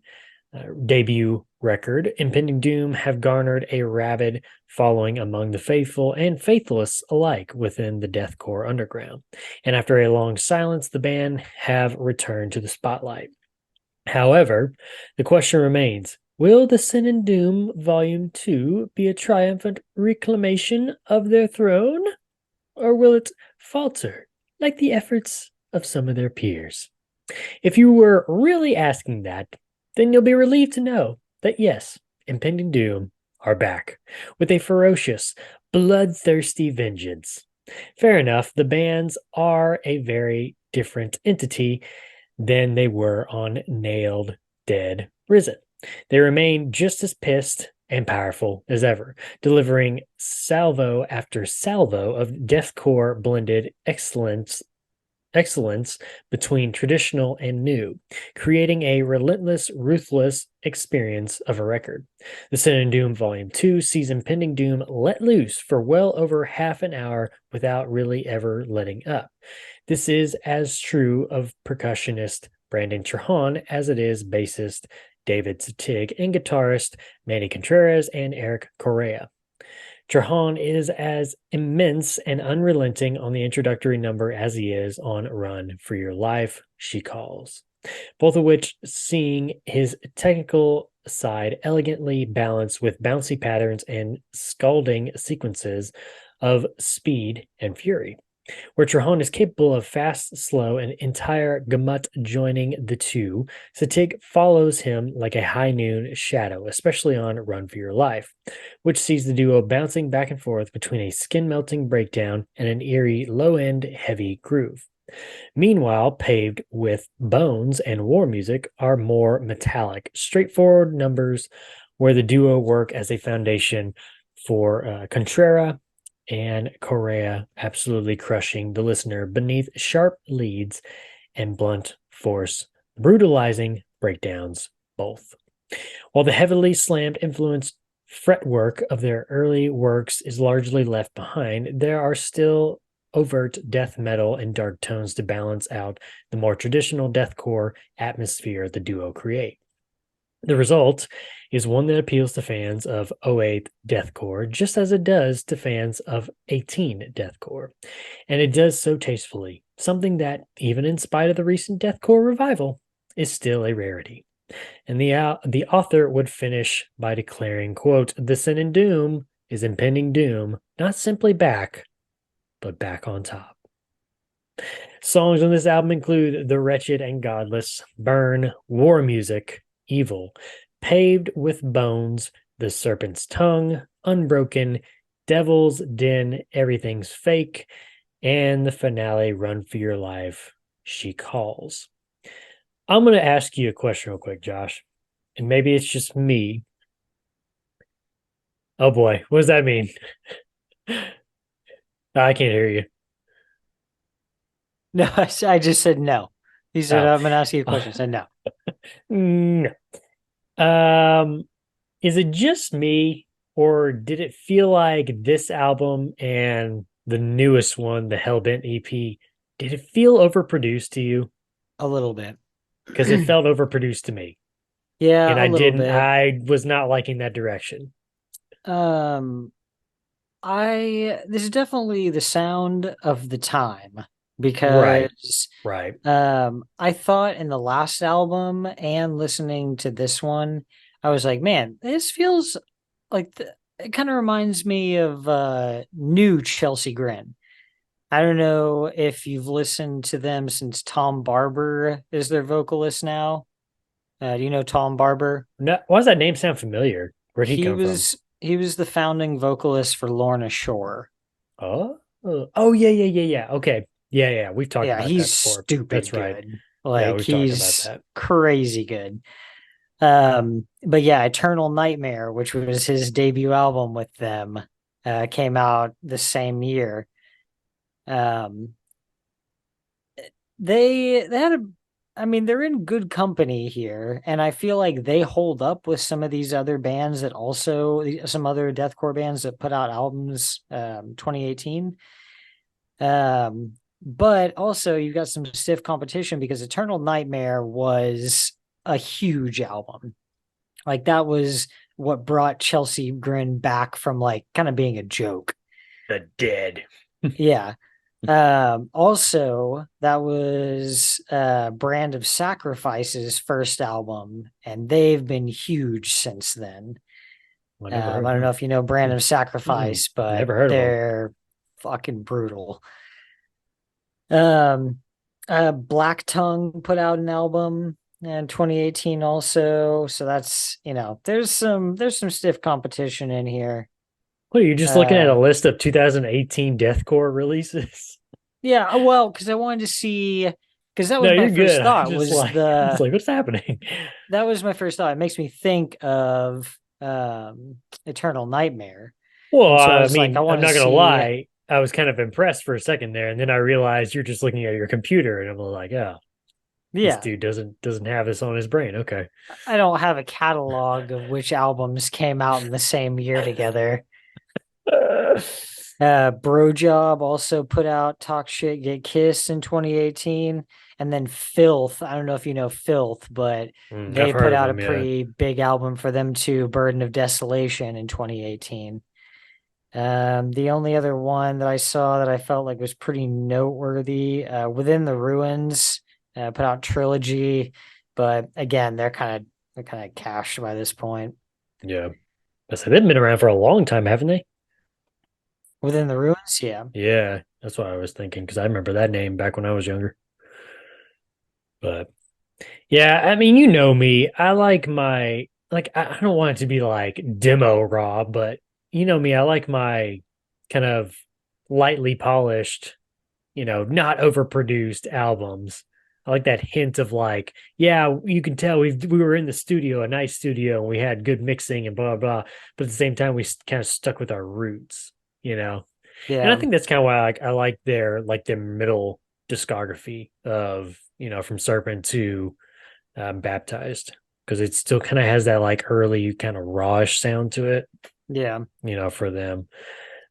debut record, Impending Doom have garnered a rabid following among the faithful and faithless alike within the deathcore underground. And after a long silence, the band have returned to the spotlight. However, the question remains, will the Sin and Doom Volume 2 be a triumphant reclamation of their throne? Or will it falter like the efforts of some of their peers? If you were really asking that, then you'll be relieved to know that yes, Impending Doom are back with a ferocious, bloodthirsty vengeance. Fair enough, the bands are a very different entity than they were on Nailed, Dead, Risen. They remain just as pissed and powerful as ever, delivering salvo after salvo of deathcore blended excellence between traditional and new, creating a relentless, ruthless experience of a record. The Sin and Doom Volume 2 sees Impending Doom let loose for well over half an hour without really ever letting up. This is as true of percussionist Brandon Trahan as it is bassist David Satig and guitarist Manny Contreras and Eric Correa. Trahan is as immense and unrelenting on the introductory number as he is on Run for Your Life, She Calls, both of which seeing his technical side elegantly balanced with bouncy patterns and scalding sequences of speed and fury. Where Trahan is capable of fast, slow, and entire gamut joining the two, Satig follows him like a high noon shadow, especially on Run for Your Life, which sees the duo bouncing back and forth between a skin-melting breakdown and an eerie, low-end, heavy groove. Meanwhile, paved with Bones and War Music are more metallic, straightforward numbers where the duo work as a foundation for Contreras and Correa absolutely crushing the listener beneath sharp leads and blunt force, brutalizing breakdowns both. While the heavily slammed influenced fretwork of their early works is largely left behind, there are still overt death metal and dark tones to balance out the more traditional deathcore atmosphere the duo create. The result is one that appeals to fans of 08 deathcore just as it does to fans of 18 deathcore. And it does so tastefully, something that, even in spite of the recent deathcore revival, is still a rarity. And the author would finish by declaring, quote, "The Sin and Doom is Impending Doom, not simply back, but back on top." Songs on this album include The Wretched and Godless, Burn, War Music, Evil, Paved with Bones, The Serpent's Tongue, Unbroken, Devil's Den, Everything's Fake, and the finale, Run for Your Life, She Calls. I'm going to ask you a question real quick, Josh, and maybe it's just me. Oh boy, what does that mean? I can't hear you. No, I just said no. He said, Oh. I'm going to ask you a question. I said no. No. Is it just me, or did it feel like this album and the newest one, the Hellbent EP, did it feel overproduced to you? A little bit. Because it felt overproduced to me. Yeah, and a little bit. I was not liking that direction. This is definitely the sound of the time because right. I thought in the last album and listening to this one, I was like, man, this feels like it kind of reminds me of new Chelsea Grin. I don't know if you've listened to them since Tom Barber is their vocalist now. Do you know Tom Barber? No, why does that name sound familiar? Where'd he come from? He was the founding vocalist for Lorna Shore. Oh yeah. Okay. Yeah. We've talked about that before. He's stupid That's good. Right. Like we've he's talked about that. crazy good. But yeah, Eternal Nightmare, which was his debut album with them, came out the same year. They had they're in good company here, and I feel like they hold up with some of these other bands that also some other deathcore bands that put out albums 2018. But also you've got some stiff competition because Eternal Nightmare was a huge album. Like that was what brought Chelsea Grin back from like kind of being a joke. The Dead. Yeah. Also, that was Brand of Sacrifice's first album, and they've been huge since then. I don't know if you know Brand of Sacrifice, but never heard they're of them. Fucking brutal. Black Tongue put out an album and 2018 also. So that's, there's some stiff competition in here. What are you just looking at a Uh, list of 2018 deathcore releases? yeah, well, because I wanted to see, because that No, was my you're first good. thought was I'm just like, what's happening? that was my first thought. It makes me think of Eternal Nightmare. Well, And so I I was like, I mean, I'm want to not gonna see, lie. I was kind of impressed for a second there, and then I realized you're just looking at your computer, and I'm like, oh, this yeah, dude doesn't have this on his brain. Okay. I don't have a catalog of which albums came out in the same year together. Bro Job also put out Talk Shit, Get Kissed in 2018. And then Filth. I don't know if you know Filth, but I've they put heard of out a him, yeah. pretty big album for them too, Burden of Desolation in 2018. The only other one that I saw that I felt like was pretty noteworthy, Within the Ruins, put out Trilogy, but again, they're kind of cashed by this point. Yeah. I said they've been around for a long time, haven't they? Within the Ruins, yeah. Yeah, that's what I was thinking because I remember that name back when I was younger. But yeah, I mean, you know me. I like my I don't want it to be like demo raw, but you know me, I like my kind of lightly polished, not overproduced albums. I like that hint of like, yeah, you can tell we were in the studio, a nice studio, and we had good mixing and blah blah. But at the same time, we kind of stuck with our roots, you know. And I Yeah. think that's kind of why I like their middle discography of from Serpent to Baptized because it still kind of has that like early kind of rawish sound to it, Yeah. for them.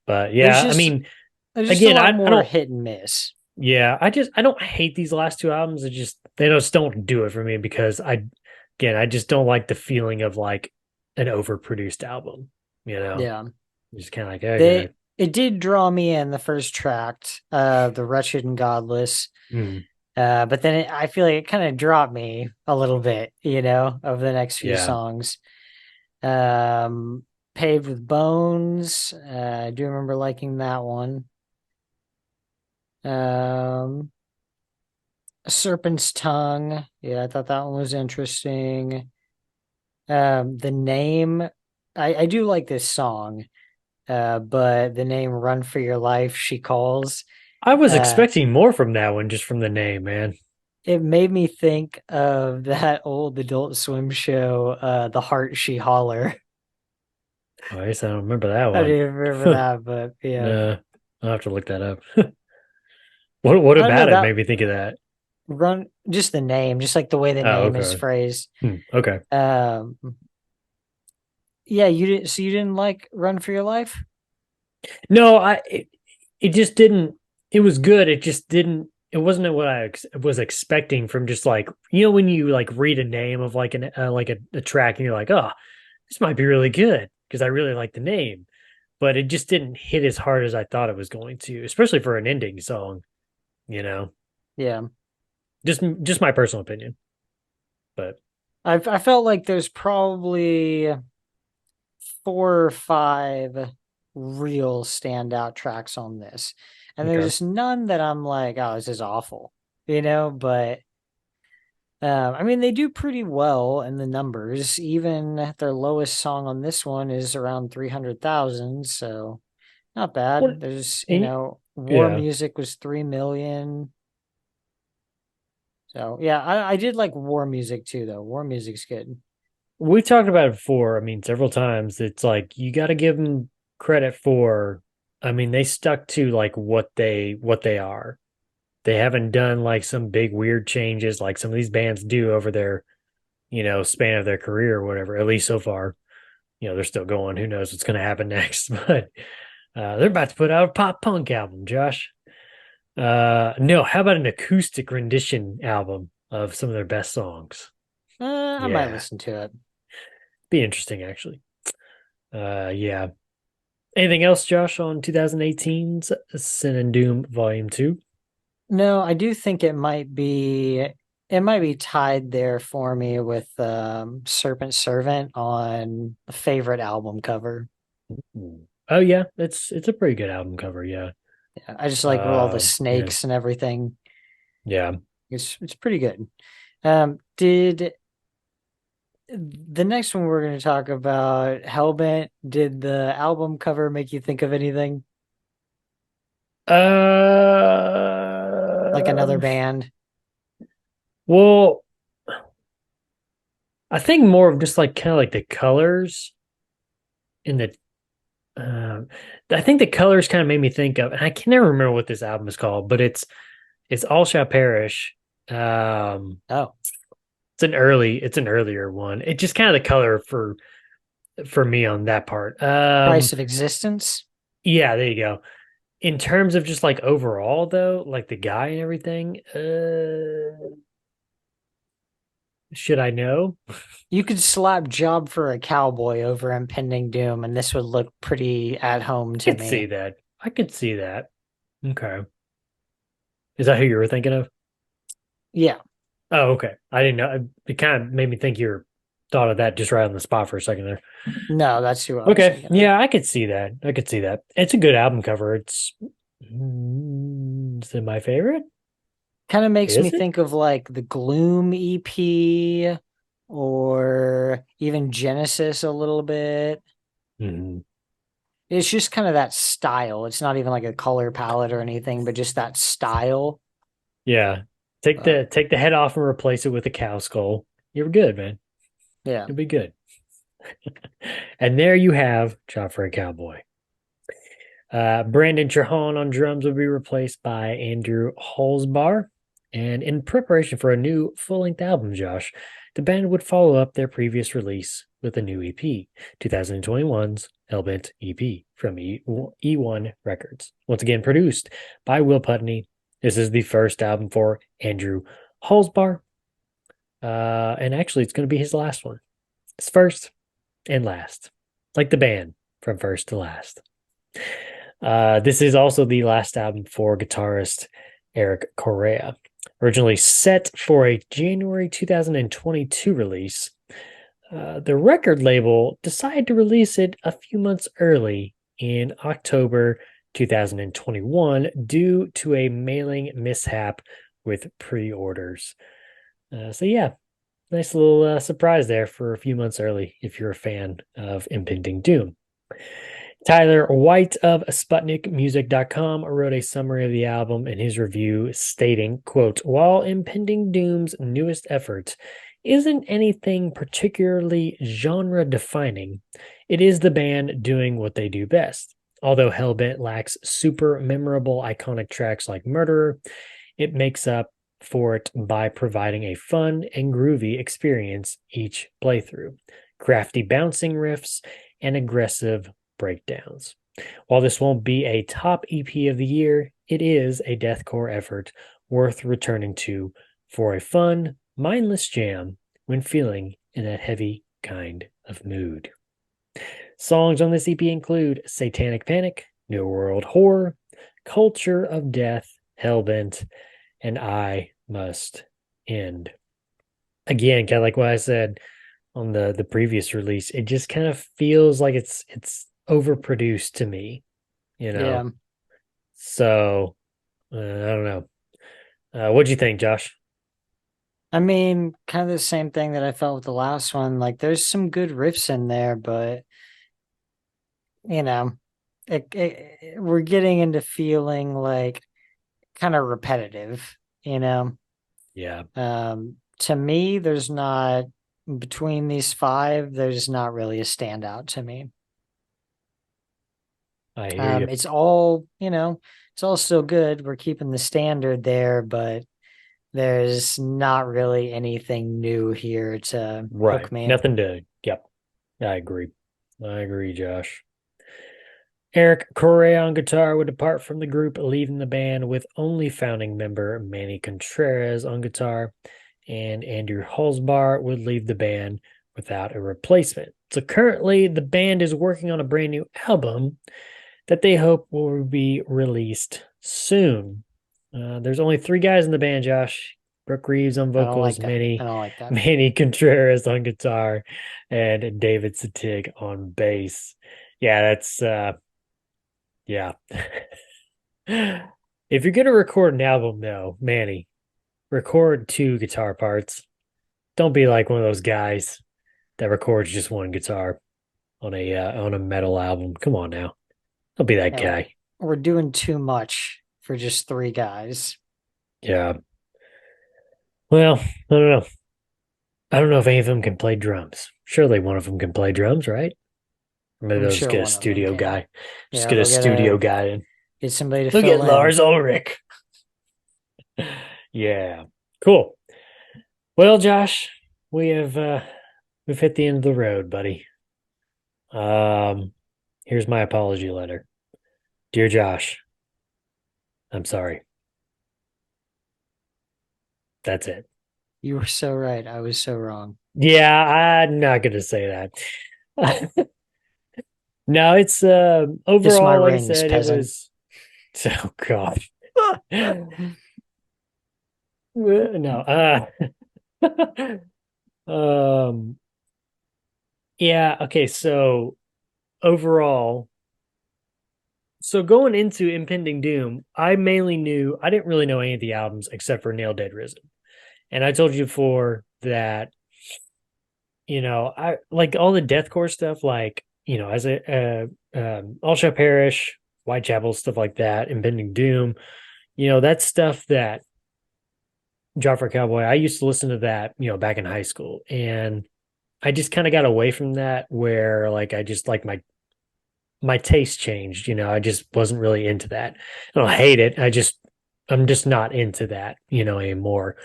But There's yeah, I just mean, there's just a again, lot I more don't. hit and miss. Yeah, I don't hate these last two albums. They just don't do it for me because I just don't like the feeling of like an overproduced album. You know, Yeah. just kind of like okay. It did draw me in the first track, The Wretched and Godless. Mm, But then I feel like it kind of dropped me a little bit, over the next few yeah. songs. Um, Paved with Bones. I do remember liking that one. Um, Serpent's Tongue. Yeah, I thought that one was interesting. The name, I do like this song, but the name Run for Your Life, She Calls. I was Uh, expecting more from that one just from the name, man. it made me think of that old Adult Swim show, The Heart She Holler. Oh, I guess I don't remember that I don't one. even remember that, but yeah. Nah, I'll have to look that up. What I don't know about it that made me think of that? run just the name, just like the way the Oh, name is okay. phrased. Okay. Um, yeah, you didn't like Run for Your Life? No, it just didn't. It was good. It just didn't. It wasn't what I was expecting from just like when you like read a name of like a track and you're like, oh, this might be really good because I really like the name, but it just didn't hit as hard as I thought it was going to, especially for an ending song. You know, Yeah. just my personal opinion, but I felt like there's probably 4 or 5 real standout tracks on this. And there's okay. just none that I'm like, oh, this is awful, but I mean, they do pretty well in the numbers. Even their lowest song on this one is around 300,000, so not What? bad. There's, And, War yeah, Music was 3 million. So yeah, I did like War Music too, though. War Music's good. we talked about it before. I mean, several times. It's like you got to give them credit for. I mean, they stuck to like what they are. They haven't done like some big weird changes like some of these bands do over their span of their career or whatever. At least so far, they're still going. Who knows what's going to happen next? But they're about to put out a pop punk album, Josh. No, how about an acoustic rendition album of some of their best songs? I might Yeah, listen to it. be interesting actually. Yeah. Anything else, Josh, on 2018's Sin and Doom Volume 2? No, I do think it might be tied there for me with Serpent Servant on favorite album cover. Oh yeah, it's a pretty good album cover, yeah. Yeah, I just like with all the Yeah. snakes and everything. Yeah. It's pretty good. Did the next one we're going to talk about, Hellbent, did the album cover make you think of anything? Like another Uh, band? well, I think more of just like kind of like the colors in the. Um, I think the colors kind of made me think of, and I can never remember what this album is called, but it's All Shall Perish. Oh, It's an earlier one. It just kind of the color for me on that part. Price of Existence? Yeah, there you go. In terms of just like overall though, like the guy and everything, should I know? You could slap Job for a Cowboy over Impending Doom, and this would look pretty at home I to could see me. that. I could see that. Okay. Is that who you were thinking of? Yeah, Oh, okay. I didn't know. It kind of made me think you were thought of that just right on the spot for a second there. no, that's who I was Okay. thinking of. Yeah, I could see that. I could see that. It's a good album cover. Is it my favorite? Kind of makes me Is it? think of like the Gloom EP or even Genesis a little bit. Mhm. It's just kind of that style. It's not even like a color palette or anything, but just that style. Yeah. But Take the head off and replace it with a cow skull. You're good, man. yeah, You'll be good. And there you have Joffrey Cowboy. Brandon Trahan on drums will be replaced by Andrew Holzbar. And in preparation for a new full length album, Josh, the band would follow up their previous release with a new EP, 2021's Hellbent EP from E1 Records. Once again, produced by Will Putney. This is the first album for Andrew Holzbar. And actually, it's going to be his last one. It's first and last, like the band from first to last. This is also the last album for guitarist Eric Correa. Originally set for a January 2022 release, the record label decided to release it a few months early in October 2021 due to a mailing mishap with pre orders. So, yeah, nice little surprise there for a few months early if you're a fan of Impending Doom. Tyler White of SputnikMusic.com wrote a summary of the album in his review stating, quote, while Impending Doom's newest effort isn't anything particularly genre defining, it is the band doing what they do best. Although Hellbent lacks super memorable iconic tracks like Murderer, it makes up for it by providing a fun and groovy experience each playthrough. Crafty bouncing riffs and aggressive breakdowns. While this won't be a top EP of the year, it is a deathcore effort worth returning to for a fun, mindless jam when feeling in that heavy kind of mood. Songs on this EP include Satanic Panic, New World Horror, Culture of Death, Hellbent, and I Must End. Again, kind of like what I said on the previous release, it just kind of feels like it's overproduced to me, you know. yeah. So I don't know. What'd you think, Josh? I mean, kind of the same thing that I felt with the last one. Like, there's some good riffs in there, but you know, we're getting into feeling like kind of repetitive. You know, Yeah, to me, there's not between these five. There's not really a standout to me. I hear you. It's all it's all still good. We're keeping the standard there, but there's not really anything new here to Right. hook me. Nothing to. Yep. I agree. I agree, Josh. Eric Correa on guitar would depart from the group, leaving the band with only founding member Manny Contreras on guitar, and Andrew Holzbar would leave the band without a replacement. So currently, the band is working on a brand new album that they hope will be released soon. There's only three guys in the band, Josh. Brooke Reeves on I don't like vocals, that. I Manny, don't like that. Manny Contreras on guitar, and David Satig on bass. Yeah, that's yeah. If you're gonna record an album, though, Manny, record two guitar parts. Don't be like one of those guys that records just one guitar on a metal album. Come on now. Don't be that guy. We're doing too much for just 3 guys. Yeah. Well, I don't know. I don't know if any of them can play drums. Surely one of them can play drums, right? Maybe they'll just get a studio guy. Just get a studio guy in. Get somebody to Look fill at in. Lars Ulrich. Yeah. Cool. Well, Josh, we've hit the end of the road, buddy. Here's my apology letter. Dear Josh, I'm sorry. That's it. You were so right. I was so wrong. Yeah, I'm not gonna say that. No, it's overall, like I said, it was oh god. No, yeah, okay, so overall, so going into Impending Doom, I didn't really know any of the albums except for Nail Dead Risen. And I told you before that, I like all the deathcore stuff, like, as All Shall Perish, Whitechapel, stuff like that, Impending Doom, that's stuff that Joffrey Cowboy, I used to listen to that, back in high school. And I just kind of got away from that where like I just like my taste changed, I just wasn't really into that. I don't hate it. I'm just not into that, anymore.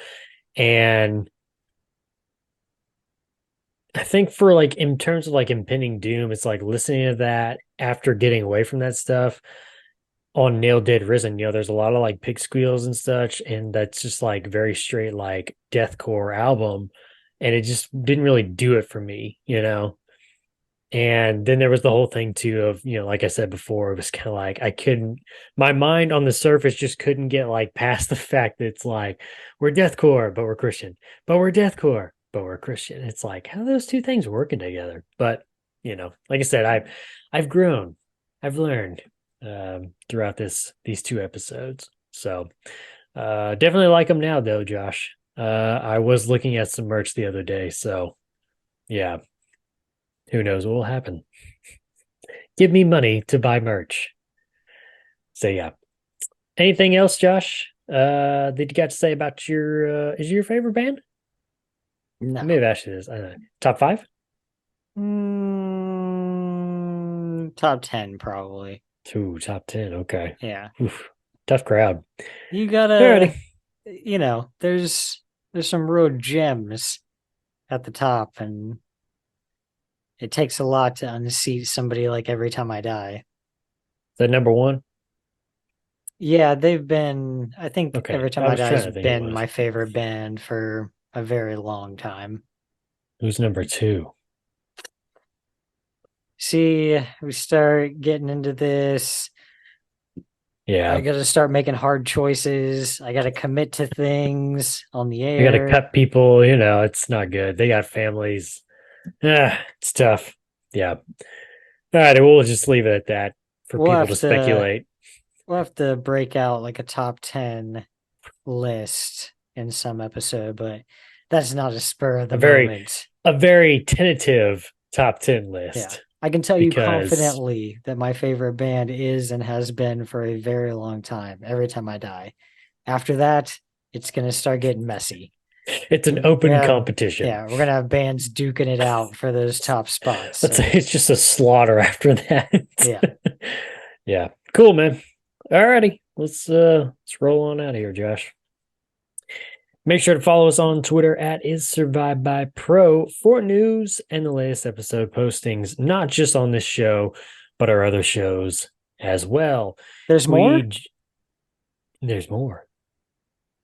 And I think for like in terms of like Impending Doom, it's like listening to that after getting away from that stuff on Nail Dead Risen, there's a lot of like pig squeals and such, and that's just like very straight like deathcore album. And it just didn't really do it for me, And then there was the whole thing too of, like I said before, it was kind of like my mind on the surface just couldn't get like past the fact that it's like we're deathcore, but we're Christian, but we're deathcore, but we're Christian. It's like, how are those two things working together? But, like I said, I've grown, I've learned throughout these 2 episodes. So definitely like them now though, Josh. I was looking at some merch the other day, so yeah. Who knows what will happen? Give me money to buy merch. So yeah. Anything else, Josh? That you got to say about is your favorite band? No. Maybe ask you this. Top 5? Top 10, probably. Ooh, top 10. Okay. Yeah. Oof. Tough crowd. You gotta, there's some real gems at the top, and it takes a lot to unseat somebody like Every Time I Die. Is that number 1? Yeah, they've been, I think Every Time I Die has been my favorite band for a very long time. Who's number 2? See, we start getting into this. Yeah. I got to start making hard choices. I got to commit to things on the air. You got to cut people, it's not good. They got families. It's tough. Yeah. All right, we'll just leave it at that for people to speculate. We'll have to break out like a top 10 list in some episode, but that's not a spur of the moment. A very tentative top 10 list. Yeah. I can tell you confidently that my favorite band is and has been for a very long time, Every Time I Die. After that, it's going to start getting messy. It's an open competition. Yeah, we're going to have bands duking it out for those top spots. Let's say it's just a slaughter after that. Yeah. Yeah. Cool, man. Alrighty. Let's roll on out of here, Josh. Make sure to follow us on Twitter at IsSurvivedByPro for news and the latest episode postings, not just on this show, but our other shows as well. There's more? There's more.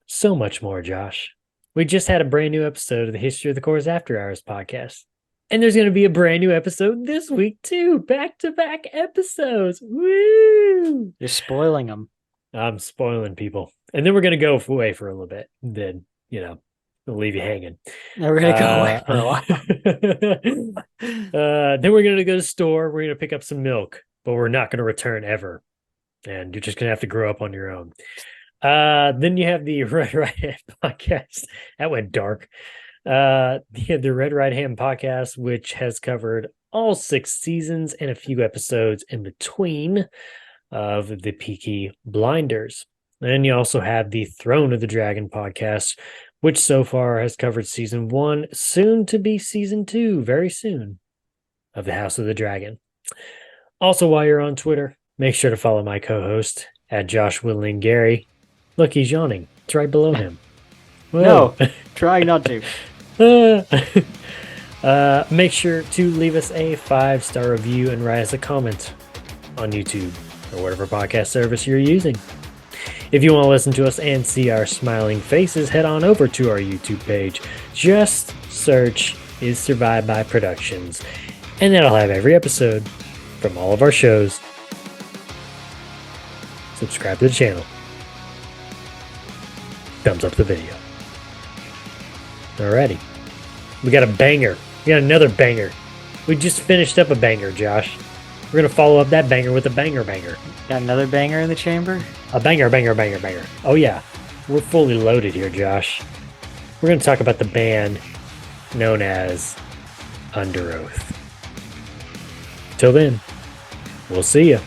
So much more, Josh. We just had a brand new episode of the History of the Chorus After Hours podcast. And there's going to be a brand new episode this week, too. Back-to-back episodes. Woo! You're spoiling them. I'm spoiling people. And then we're going to go away for a little bit. Then, we'll leave you hanging. We're going to go away for a while. Then we're going to go to the store. We're going to pick up some milk, but we're not going to return ever. And you're just going to have to grow up on your own. Then you have the Right podcast. That went dark. The Red Right Hand podcast, which has covered all 6 seasons and a few episodes in between of the Peaky Blinders. And you also have the Throne of the Dragon podcast, which so far has covered season 1, soon to be season 2, very soon, of the House of the Dragon. Also, while you're on Twitter, make sure to follow my co-host at Josh Whittling Gary. Look, he's yawning. It's right below him. No, trying not to. Make sure to leave us a 5-star review and write us a comment on YouTube or whatever podcast service you're using. If you want to listen to us and see our smiling faces, head on over to our YouTube page. Just search Is Survived by Productions, and that'll have every episode from all of our shows. Subscribe to the channel. Thumbs up the video. Alrighty. We got a banger. We got another banger. We just finished up a banger, Josh. We're going to follow up that banger with a banger. Got another banger in the chamber? A banger. Oh, yeah. We're fully loaded here, Josh. We're going to talk about the band known as Under Oath. Till then, we'll see ya.